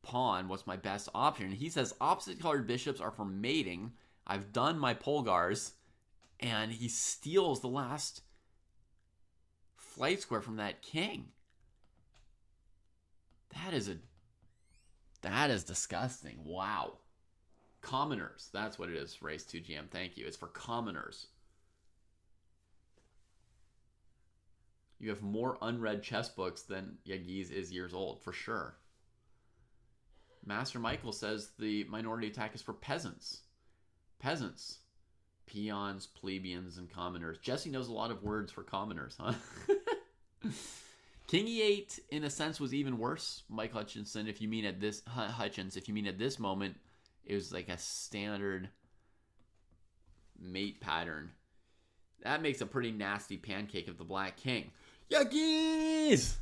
pawn? What's my best option? He says opposite colored bishops are for mating. I've done my polgars, and he steals the last flight square from that king. That is disgusting. Wow. Commoners. That's what it is, Race 2GM. Thank you. It's for commoners. You have more unread chess books than Yagiz is years old, for sure. Master Michael says the minority attack is for peasants. Peasants. Peons, plebeians, and commoners. Jesse knows a lot of words for commoners, huh? King e8, in a sense, was even worse, Mike Hutchinson. If you mean at this moment, it was like a standard mate pattern. That makes a pretty nasty pancake of the Black King. Yuckies!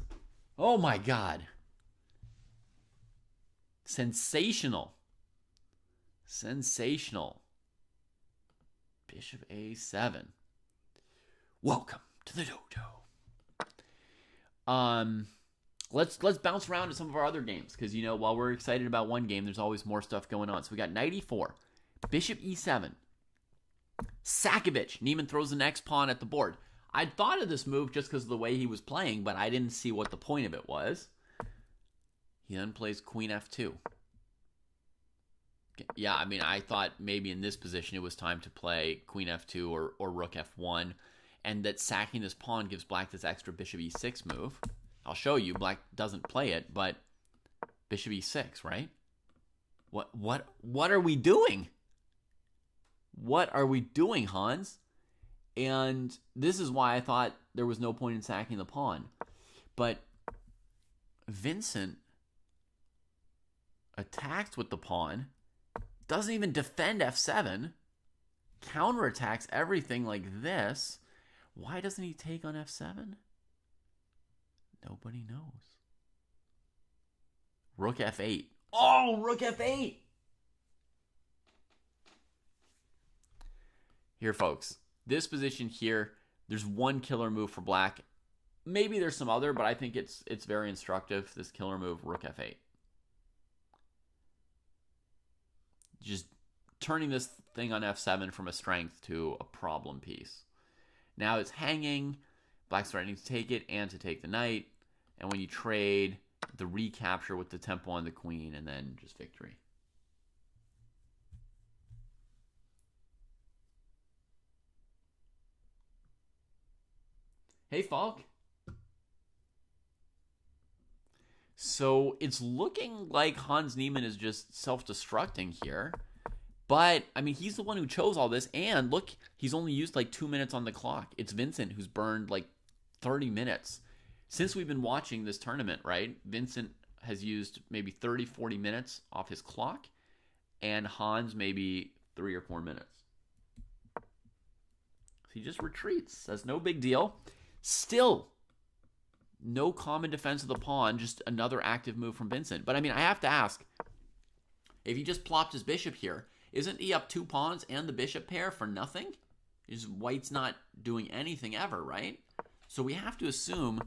Oh my God. Sensational. Sensational. Bishop a7. Welcome to the dojo. Let's bounce around to some of our other games, because, you know, while we're excited about one game, there's always more stuff going on. So we got knight e4, bishop e7, Sakovic. Niemann throws the next pawn at the board. I'd thought of this move just because of the way he was playing, but I didn't see what the point of it was. He then plays queen f2. Yeah, I mean, I thought maybe in this position it was time to play queen f2 or rook f1, and that sacking this pawn gives black this extra bishop e6 move. I'll show you. Black doesn't play it, but bishop e6, right? What are we doing? What are we doing, Hans? And this is why I thought there was no point in sacking the pawn. But Vincent attacks with the pawn, doesn't even defend f7, counterattacks everything like this. Why doesn't he take on f7? Nobody knows. Rook f8. Oh, rook f8! Here, folks. This position here, there's one killer move for black. Maybe there's some other, but I think it's very instructive, this killer move, rook f8. Just turning this thing on f7 from a strength to a problem piece. Now it's hanging. Black's threatening to take it and to take the knight. And when you trade, the recapture with the tempo on the queen, and then just victory. Hey, Falk. So it's looking like Hans Niemann is just self-destructing here. But, I mean, he's the one who chose all this. And look, he's only used like 2 minutes on the clock. It's Vincent who's burned like 30 minutes. Since we've been watching this tournament, right? Vincent has used maybe 30, 40 minutes off his clock. And Hans maybe 3 or 4 minutes. He just retreats. That's no big deal. Still, no common defense of the pawn, just another active move from Vincent. But I mean, I have to ask, if he just plopped his bishop here, isn't he up 2 pawns and the bishop pair for nothing? White's not doing anything ever, right? So we have to assume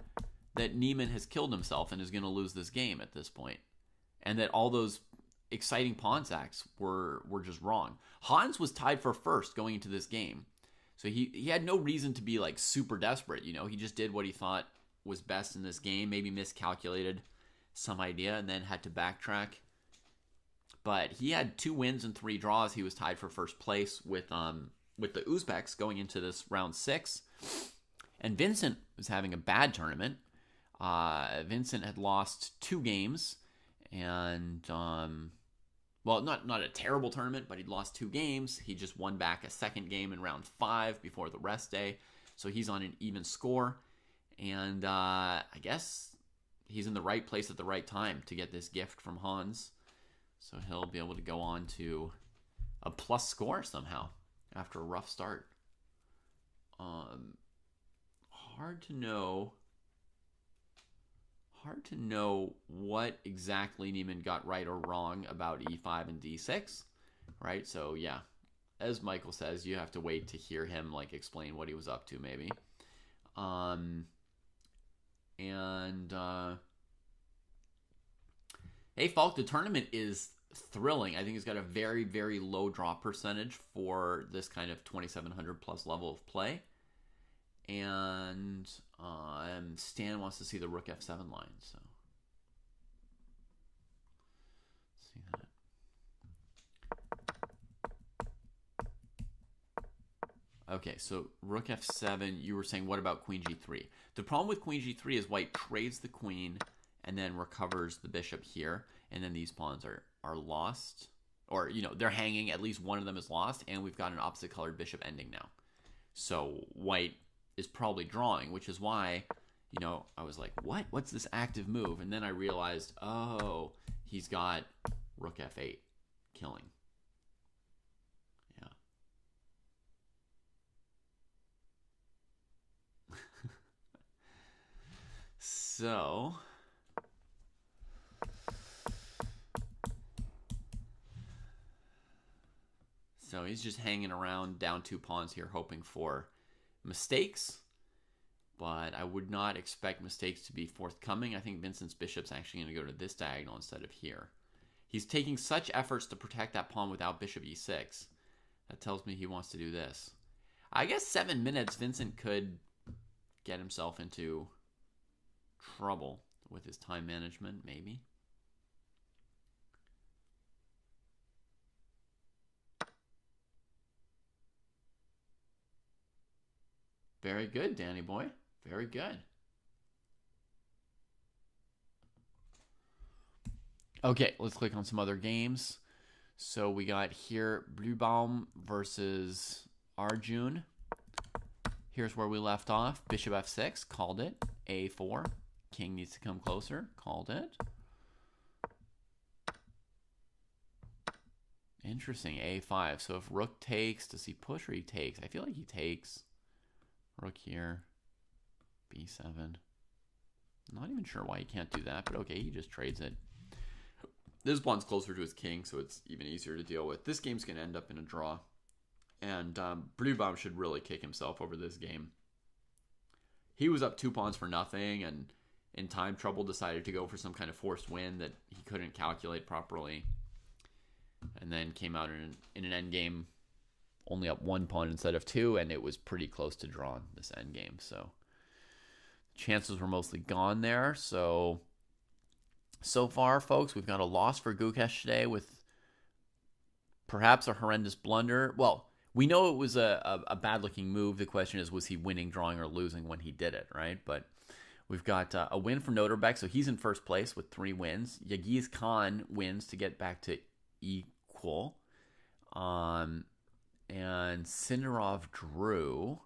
that Niemann has killed himself and is going to lose this game at this point. And that all those exciting pawn sacks were just wrong. Hans was tied for first going into this game. So he had no reason to be like super desperate, you know. He just did what he thought was best in this game, maybe miscalculated some idea and then had to backtrack. But he had 2 wins and 3 draws. He was tied for first place with the Uzbeks going into this round 6. And Vincent was having a bad tournament. Vincent had lost 2 games and well, not a terrible tournament, but he'd lost 2 games. He just won back a second game in round 5 before the rest day. So he's on an even score. And I guess he's in the right place at the right time to get this gift from Hans. So he'll be able to go on to a plus score somehow. after a rough start. Hard to know. Hard to know what exactly Neiman got right or wrong about e5 and d6, right? So yeah, as Michael says, you have to wait to hear him like explain what he was up to, maybe. Hey, Falk, the tournament is thrilling. I think it's got a very, very low draw percentage for this kind of 2,700 plus level of play. And Stan wants to see the rook f7 line, so let's see that. Okay, so rook f7. You were saying, what about queen g3? The problem with queen g3 is white trades the queen and then recovers the bishop here, and then these pawns are lost, or they're hanging. At least one of them is lost, and we've got an opposite colored bishop ending now. So white is probably drawing, which is why, I was like, what's this active move? And then I realized, oh, he's got rook f8 killing. Yeah. So he's just hanging around down 2 pawns here, hoping for mistakes, but I would not expect mistakes to be forthcoming. I think Vincent's bishop's actually going to go to this diagonal instead of here. He's taking such efforts to protect that pawn without bishop e6. That tells me he wants to do this. I guess 7 minutes, Vincent could get himself into trouble with his time management, maybe. Very good, Danny boy. Very good. Okay, let's click on some other games. So we got here Bluebaum versus Arjun. Here's where we left off. Bishop f6, called it. a4. King needs to come closer, called it. Interesting, a5. So if rook takes, does he push or he takes? I feel like he takes. Rook here, b7. Not even sure why he can't do that, but okay, he just trades it. This pawn's closer to his king, so it's even easier to deal with. This game's going to end up in a draw. And Bluebaum should really kick himself over this game. He was up 2 pawns for nothing, and in time trouble decided to go for some kind of forced win that he couldn't calculate properly. And then came out in an endgame only up 1 pawn instead of 2, and it was pretty close to drawn, this endgame. So chances were mostly gone there. So far, folks, we've got a loss for Gukesh today with perhaps a horrendous blunder. Well, we know it was a bad-looking move. The question is, was he winning, drawing, or losing when he did it, right? But we've got a win for Noterbeck, so he's in first place with 3 wins. Yagiz Khan wins to get back to equal. And Sindarov drew.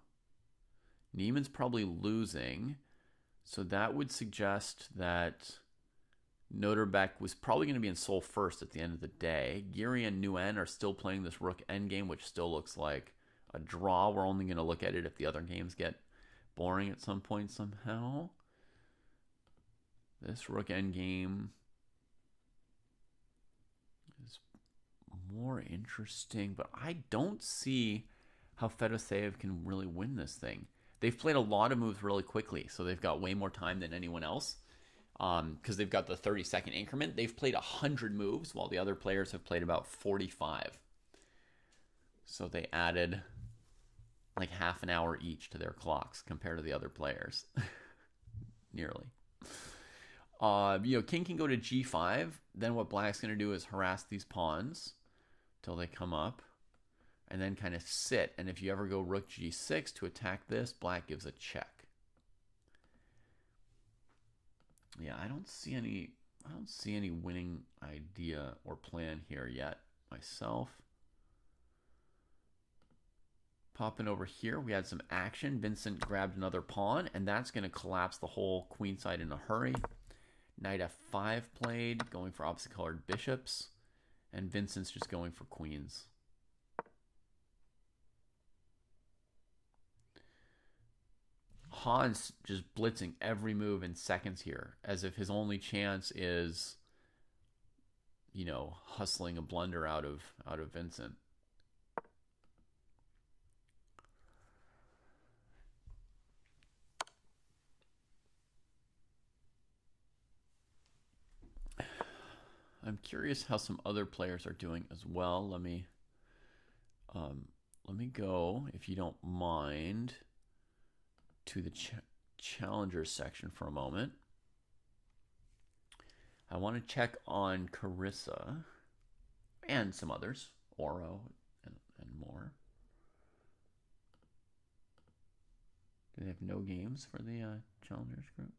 Neiman's probably losing. So that would suggest that Noterbeck was probably going to be in Seoul first at the end of the day. Giri and Nguyen are still playing this rook endgame, which still looks like a draw. We're only going to look at it if the other games get boring at some point somehow. This rook endgame is more interesting, but I don't see how Fedoseev can really win this thing. They've played a lot of moves really quickly, so they've got way more time than anyone else because they've got the 30-second increment. They've played 100 moves, while the other players have played about 45. So they added like half an hour each to their clocks compared to the other players. Nearly. King can go to g5. Then what black's going to do is harass these pawns till they come up, and then kind of sit. And if you ever go rook g6 to attack this, black gives a check. Yeah, I don't see any winning idea or plan here yet myself. Popping over here, we had some action. Vincent grabbed another pawn, and that's going to collapse the whole queen side in a hurry. Knight f5 played, going for opposite colored bishops, and Vincent's just going for queens. Han's just blitzing every move in seconds here, as if his only chance is, hustling a blunder out of Vincent. I'm curious how some other players are doing as well. Let me go, if you don't mind, to the challengers section for a moment. I want to check on Carissa and some others, Oro and more. Do they have no games for the challengers group?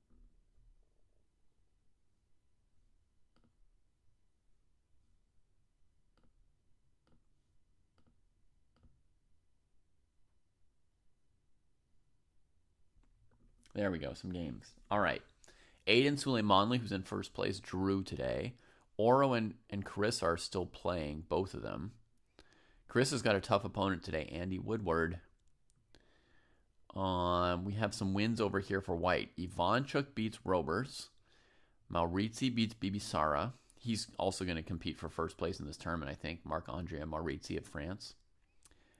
There we go, some games. All right. Aiden Suleimanli, who's in first place, drew today. Oro and Carissa are still playing, both of them. Carissa's got a tough opponent today, Andy Woodward. We have some wins over here for White. Ivanchuk beats Robers. Maurizi beats Bibisara. He's also going to compete for first place in this tournament, I think. Marc-André Maurizi of France.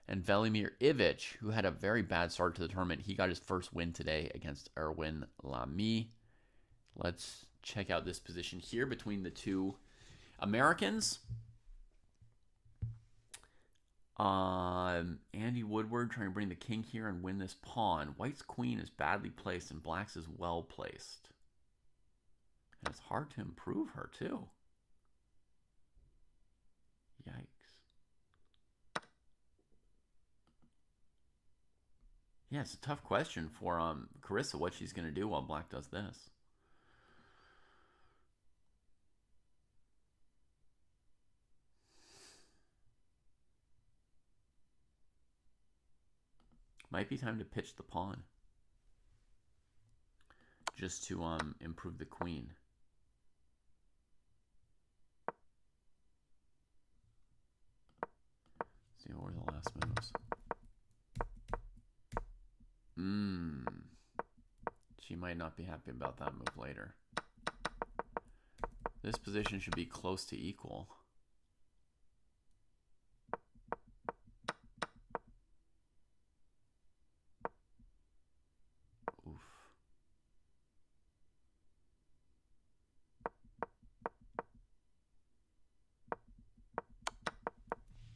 And Velimir Ivic, who had a very bad start to the tournament. He got his first win today against Erwin Lamy. Let's check out this position here between the two Americans. Andy Woodward trying to bring the king here and win this pawn. White's queen is badly placed and black's is well placed. And it's hard to improve her too. Yikes. Yeah, it's a tough question for Carissa, what she's going to do while black does this. Might be time to pitch the pawn. Just to improve the queen. See what were the last moves. She might not be happy about that move later. This position should be close to equal. Oof.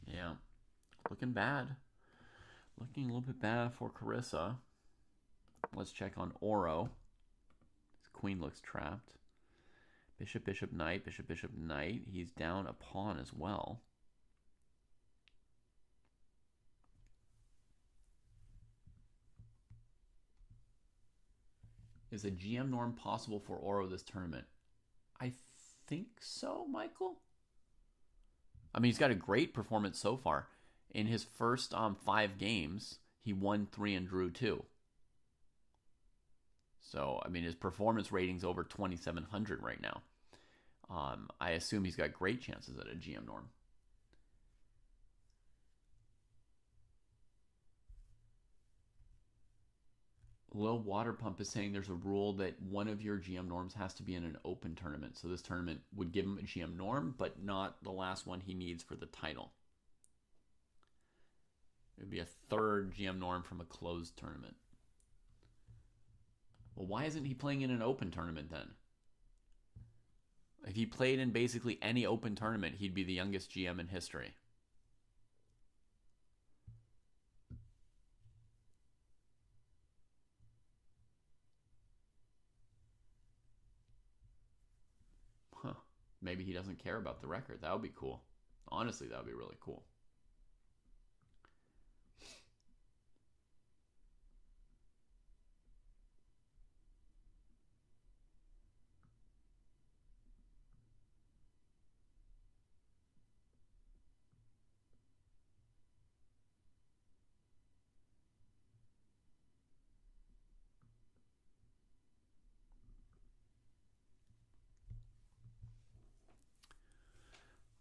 Yeah. Looking bad. Looking a little bit bad for Carissa. Let's check on Oro. His queen looks trapped. Bishop, bishop, knight, bishop, bishop, knight. He's down a pawn as well. Is a GM norm possible for Oro this tournament? I think so, Michael. I mean, he's got a great performance so far. In his first 5 games, he won 3 and drew 2. So, I mean, his performance rating's over 2,700 right now. I assume he's got great chances at a GM norm. Lil Water Pump is saying there's a rule that one of your GM norms has to be in an open tournament. So this tournament would give him a GM norm, but not the last one he needs for the title. It would be a third GM norm from a closed tournament. Well, why isn't he playing in an open tournament then? If he played in basically any open tournament, he'd be the youngest GM in history. Huh. Maybe he doesn't care about the record. That would be cool. Honestly, that would be really cool.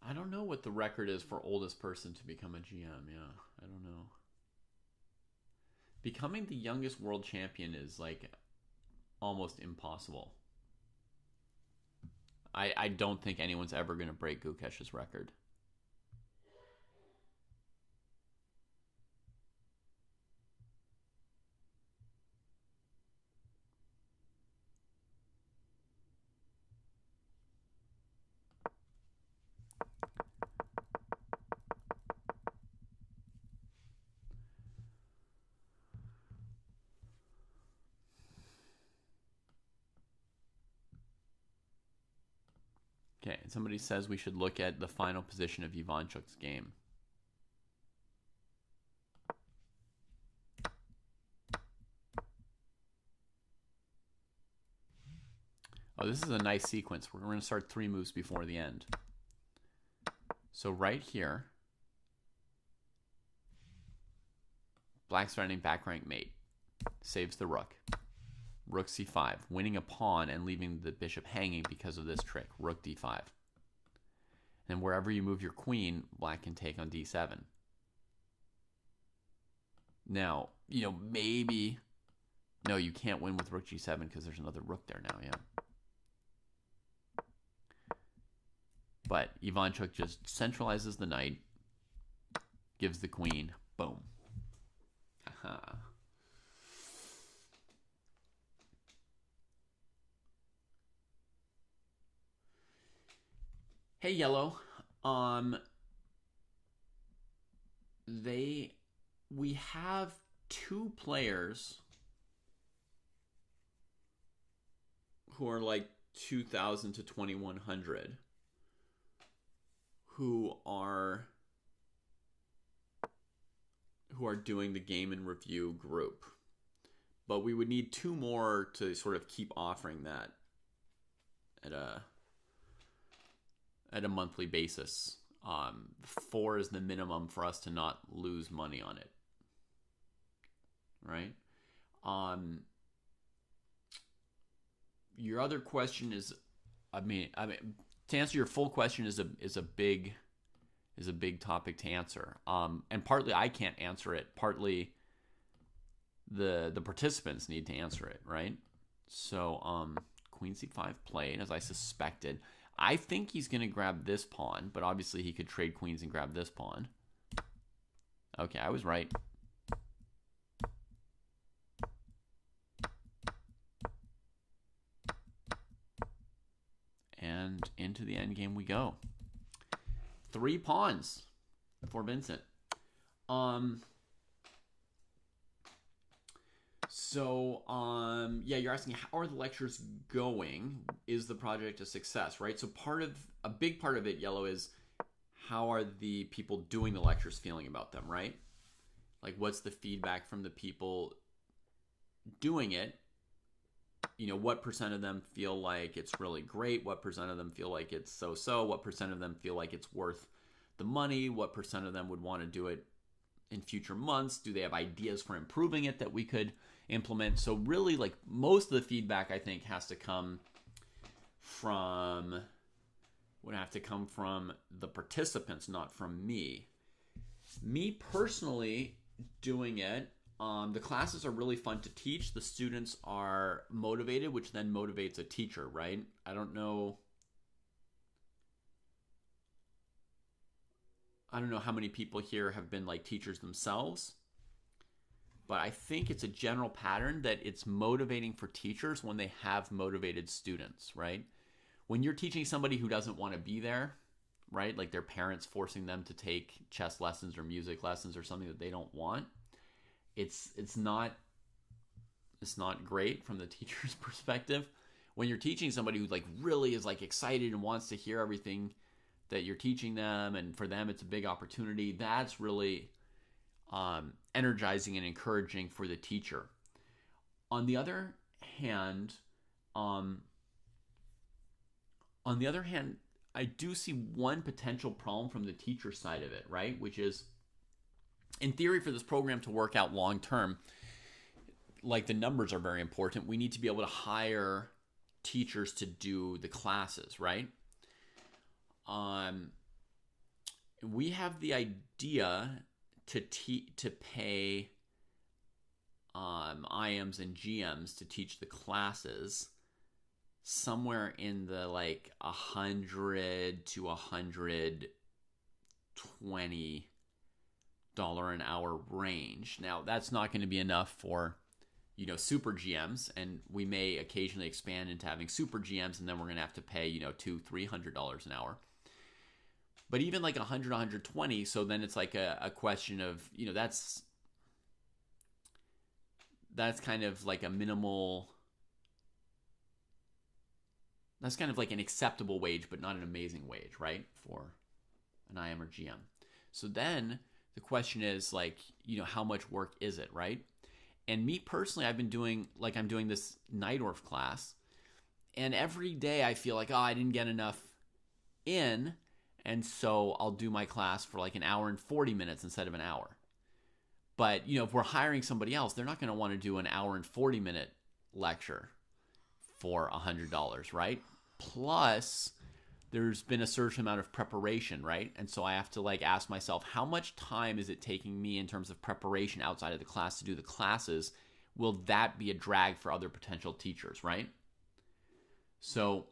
I don't know what the record is for oldest person to become a GM. Yeah, I don't know. Becoming the youngest world champion is like almost impossible. I don't think anyone's ever going to break Gukesh's record. Okay, and somebody says we should look at the final position of Ivanchuk's game. Oh, this is a nice sequence. We're going to start 3 moves before the end. So right here, black's threatening back rank mate. Saves the rook. Rook c5, winning a pawn and leaving the bishop hanging because of this trick. Rook d5. And wherever you move your queen, black can take on d7. Now, maybe... No, you can't win with rook g7 because there's another rook there now, yeah. But Ivanchuk just centralizes the knight, gives the queen, boom. Haha. Hey, yellow. We have 2 players who are like 2,000 to 2,100 who are doing the game and review group. But we would need 2 more to sort of keep offering that at a monthly basis. 4 is the minimum for us to not lose money on it. Right? Your other question is, I mean, to answer your full question is a big topic to answer. And partly I can't answer it. Partly the participants need to answer it, right? So queen c5 played, as I suspected. I think he's going to grab this pawn, but obviously he could trade queens and grab this pawn. Okay, I was right. And into the endgame we go. 3 pawns for Vincent. Yeah, you're asking how are the lectures going? Is the project a success, right? So a big part of it, yellow, is how are the people doing the lectures feeling about them, right? Like, what's the feedback from the people doing it? What percent of them feel like it's really great? What percent of them feel like it's so-so? What percent of them feel like it's worth the money? What percent of them would want to do it in future months? Do they have ideas for improving it that we could implement? So really, like, most of the feedback, I think, would have to come from the participants, not from me. Me personally doing it, the classes are really fun to teach. The students are motivated, which then motivates a teacher, right? I don't know how many people here have been like teachers themselves, but I think it's a general pattern that it's motivating for teachers when they have motivated students, right? When you're teaching somebody who doesn't want to be there, right? Like their parents forcing them to take chess lessons or music lessons or something that they don't want. It's not great from the teacher's perspective. When you're teaching somebody who like really is like excited and wants to hear everything that you're teaching them, and for them it's a big opportunity, that's really energizing and encouraging for the teacher. On the other hand, I do see one potential problem from the teacher side of it, right? Which is, in theory, for this program to work out long term, like the numbers are very important. We need to be able to hire teachers to do the classes, right? We have the idea to pay IMs and GMs to teach the classes somewhere in the like 100 to $120 an hour range. Now that's not going to be enough for super GMs, and we may occasionally expand into having super GMs, and then we're going to have to pay $200-300 an hour. But even like 100, 120, so then it's like a question of that's kind of like a minimal. That's kind of like an acceptable wage, but not an amazing wage, right? For an IM or GM. So then the question is like, how much work is it, right? And me personally, I'm doing this Neidorf class, and every day I feel like, I didn't get enough in, and so I'll do my class for like an hour and 40 minutes instead of an hour. But, if we're hiring somebody else, they're not going to want to do an hour and 40-minute lecture for $100, right? Plus, there's been a certain amount of preparation, right? And so I have to like ask myself, how much time is it taking me in terms of preparation outside of the class to do the classes? Will that be a drag for other potential teachers, right? So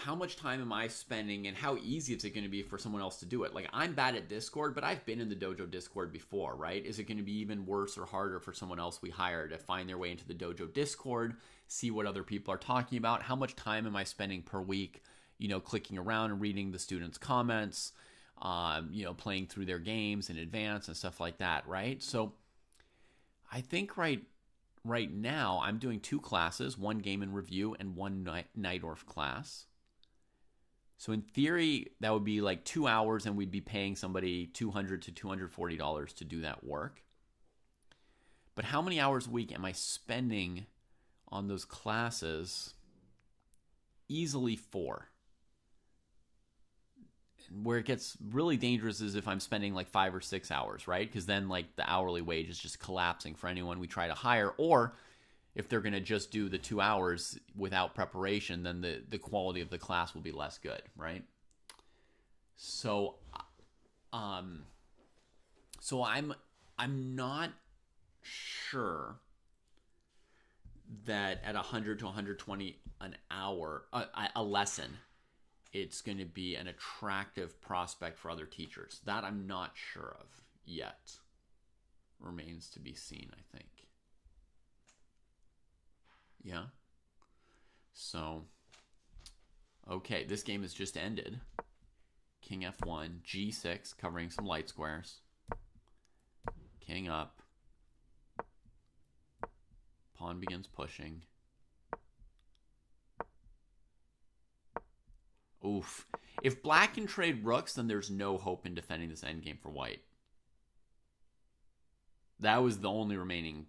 how much time am I spending, and how easy is it going to be for someone else to do it? Like, I'm bad at Discord, but I've been in the dojo Discord before, right? Is it going to be even worse or harder for someone else we hire to find their way into the dojo Discord, see what other people are talking about? How much time am I spending per week, clicking around and reading the students' comments, playing through their games in advance and stuff like that, right? So I think right now I'm doing 2 classes, 1 game and review and 1 Neidorf class. So in theory, that would be like 2 hours, and we'd be paying somebody $200 to $240 to do that work. But how many hours a week am I spending on those classes? Easily 4. And where it gets really dangerous is if I'm spending like 5 or 6 hours, right? Because then like the hourly wage is just collapsing for anyone we try to hire. Or if they're going to just do the 2 hours without preparation, then the quality of the class will be less good, right? So, I'm not sure that at 100 to 120 an hour, a lesson, it's going to be an attractive prospect for other teachers. That I'm not sure of yet. Remains to be seen, I think. Yeah. So, okay, this game has just ended. King F1, G6, covering some light squares. King up. Pawn begins pushing. Oof. If black can trade rooks, then there's no hope in defending this endgame for white. That was the only remaining,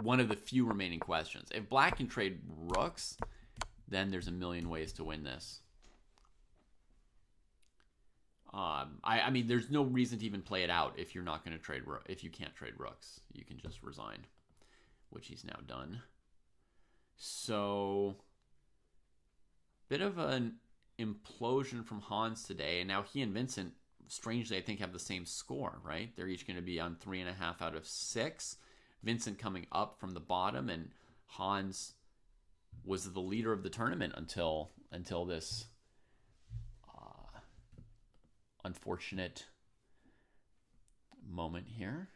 one of the few remaining questions. If black can trade rooks, then there's a million ways to win this. I mean, there's no reason to even play it out if you're not going to trade. If you can't trade rooks, you can just resign, which he's now done. So, bit of an implosion from Hans today, and now he and Vincent, strangely, I think, have the same score, right? They're each going to be on 3.5 out of 6. Vincent coming up from the bottom, and Hans was the leader of the tournament until this unfortunate moment here.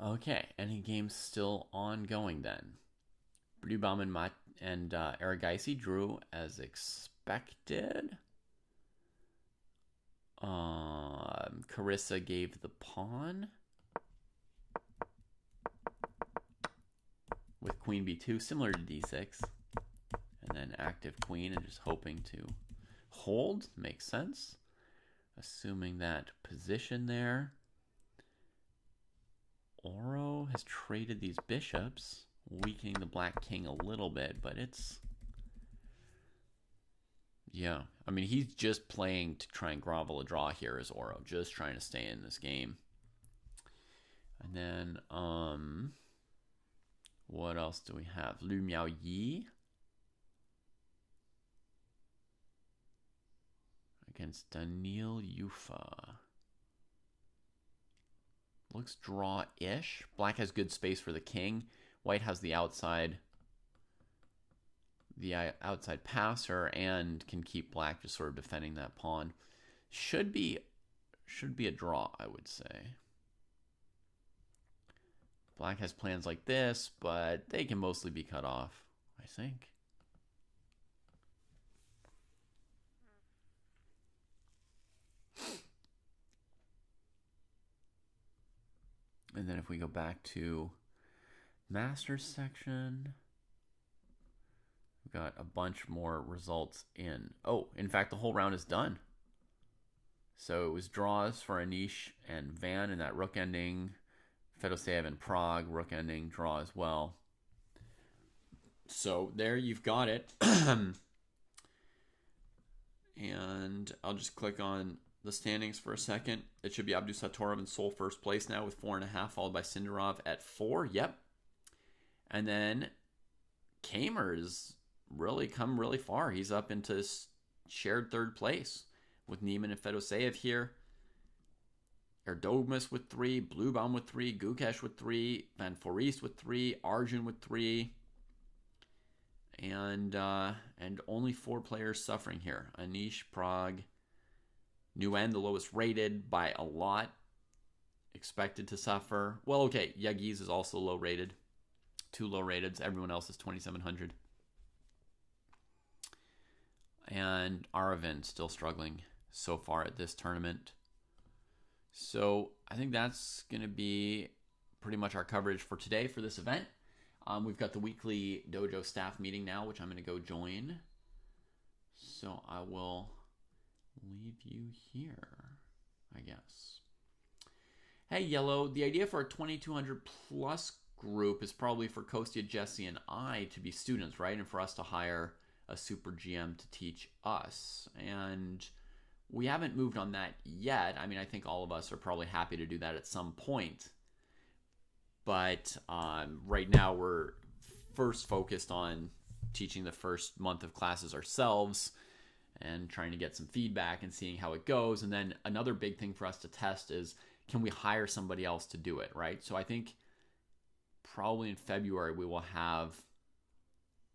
Okay, any games still ongoing then? Blue Baumann And Aragaisi drew as expected. Carissa gave the pawn with queen b2, similar to d6. And then active queen and just hoping to hold. Makes sense. Assuming that position there. Oro has traded these bishops, weakening the black king a little bit, but it's... Yeah, I mean, he's just playing to try and grovel a draw here as Oro, just trying to stay in this game. And then, what else do we have? Lu Miao Yi against Daniil Yufa. Looks draw-ish. Black has good space for the king. White has the outside passer and can keep black just sort of defending that pawn. Should be a draw, I would say. Black has plans like this, but they can mostly be cut off, I think. And then if we go back to Masters section, we've got a bunch more results in. Oh, in fact, the whole round is done. So it was draws for Anish and Van in that rook ending. Fedoseev and Prague, rook ending, draw as well. So there you've got it. And I'll just click on the standings for a second. It should be Abdusattorov in sole first place now with 4.5, followed by Sindarov at 4. Yep. And then Kamer's really come really far. He's up into shared third place with Neiman and Fedoseev here. Erdogmus with 3, Bluebaum with 3, Gukesh with 3, Van Foreest with 3, Arjun with 3. And only 4 players suffering here. Anish, Prague, Nguyen, the lowest rated by a lot, expected to suffer. Well, okay, Yagiz is also low rated. 2 low rateds. Everyone else is 2,700. And Aravind still struggling so far at this tournament. So I think that's going to be pretty much our coverage for today for this event. We've got the weekly dojo staff meeting now, which I'm going to go join. So I will leave you here, I guess. Hey, Yellow, the idea for a 2,200 plus group is probably for Kostya, Jesse, and I to be students, right? And for us to hire a super GM to teach us. And we haven't moved on that yet. I mean, I think all of us are probably happy to do that at some point. But right now we're first focused on teaching the first month of classes ourselves and trying to get some feedback and seeing how it goes. And then another big thing for us to test is, can we hire somebody else to do it, right? So I think probably in February we will have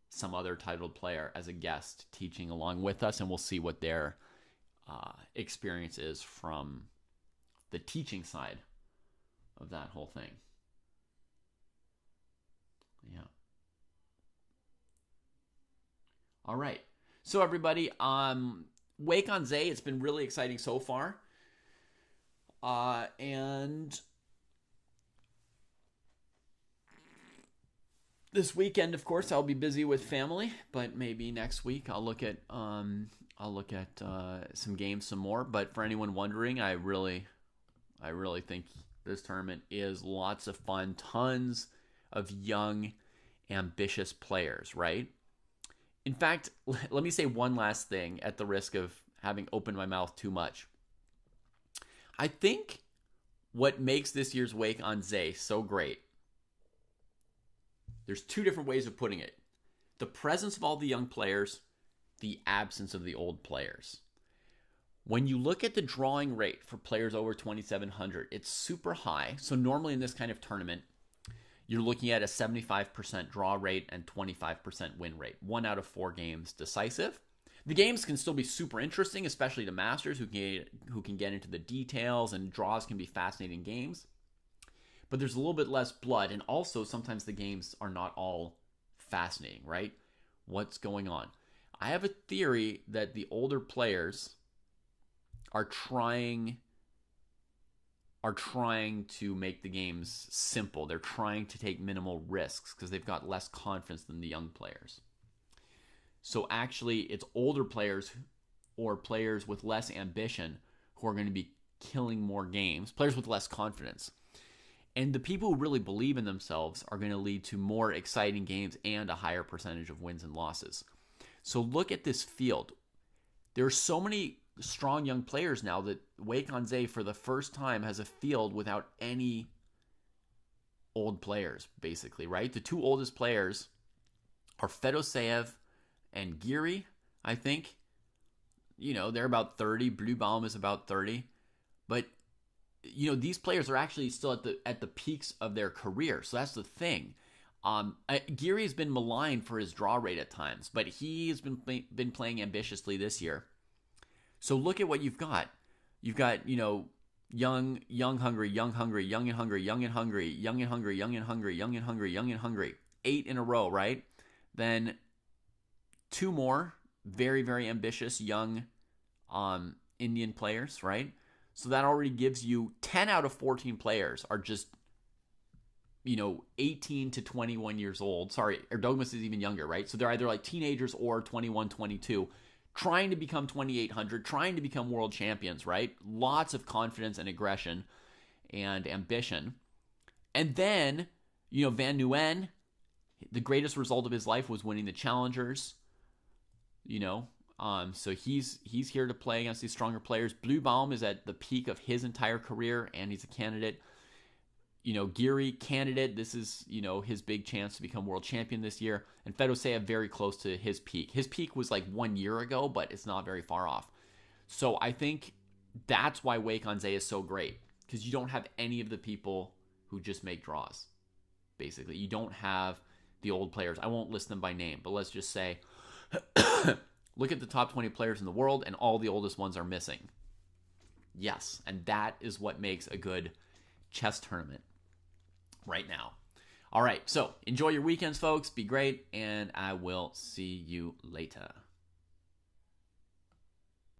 some other titled player as a guest teaching along with us, and we'll see what their experience is from the teaching side of that whole thing. Yeah. All right. So everybody, Wijk on Zay, it's been really exciting so far. And this weekend, of course, I'll be busy with family, but maybe next week I'll look at some games some more. But for anyone wondering, I really think this tournament is lots of fun. Tons of young, ambitious players, right? In fact, let me say one last thing at the risk of having opened my mouth too much. I think what makes this year's Wijk on Zay so great, there's 2 different ways of putting it. The presence of all the young players, the absence of the old players. When you look at the drawing rate for players over 2,700, it's super high. So normally in this kind of tournament, you're looking at a 75% draw rate and 25% win rate. 1 out of 4 games decisive. The games can still be super interesting, especially to masters who can get into the details, and draws can be fascinating games. But there's a little bit less blood, and also sometimes the games are not all fascinating, right? What's going on? I have a theory that the older players are trying to make the games simple. They're trying to take minimal risks because they've got less confidence than the young players. So actually, it's older players or players with less ambition who are going to be killing more games, players with less confidence. And the people who really believe in themselves are going to lead to more exciting games and a higher percentage of wins and losses. So look at this field. There are so many strong young players now that Wijk aan Zee for the first time has a field without any old players, basically, right? The two oldest players are Fedoseev and Giri, I think. You know, they're about 30. Bluebaum is about 30. But, you know, these players are actually still at the peaks of their career. So that's the thing. Giri has been maligned for his draw rate at times, but he has been playing ambitiously this year. So look at what you've got. You've got, you know, young, hungry, young and hungry, young and hungry, young and hungry, young and hungry, young and hungry, young and hungry, young and hungry. 8 in a row, right? Then 2 more very, very ambitious young Indian players, right? So that already gives you 10 out of 14 players are just, you know, 18 to 21 years old. Sorry, Erdogan is even younger, right? So they're either like teenagers or 21, 22, trying to become 2,800, trying to become world champions, right? Lots of confidence and aggression and ambition. And then, you know, Van Nguyen, the greatest result of his life was winning the Challengers, you know. So he's here to play against these stronger players. Bluebaum is at the peak of his entire career, and he's a candidate. You know, Giri, candidate. This is, you know, his big chance to become world champion this year. And Fedoseev very close to his peak. His peak was like 1 year ago, but it's not very far off. So I think that's why Wijk aan Zee is so great, because you don't have any of the people who just make draws, basically. You don't have the old players. I won't list them by name, but let's just say, look at the top 20 players in the world, and all the oldest ones are missing. Yes, and that is what makes a good chess tournament right now. All right, so enjoy your weekends, folks. Be great, and I will see you later.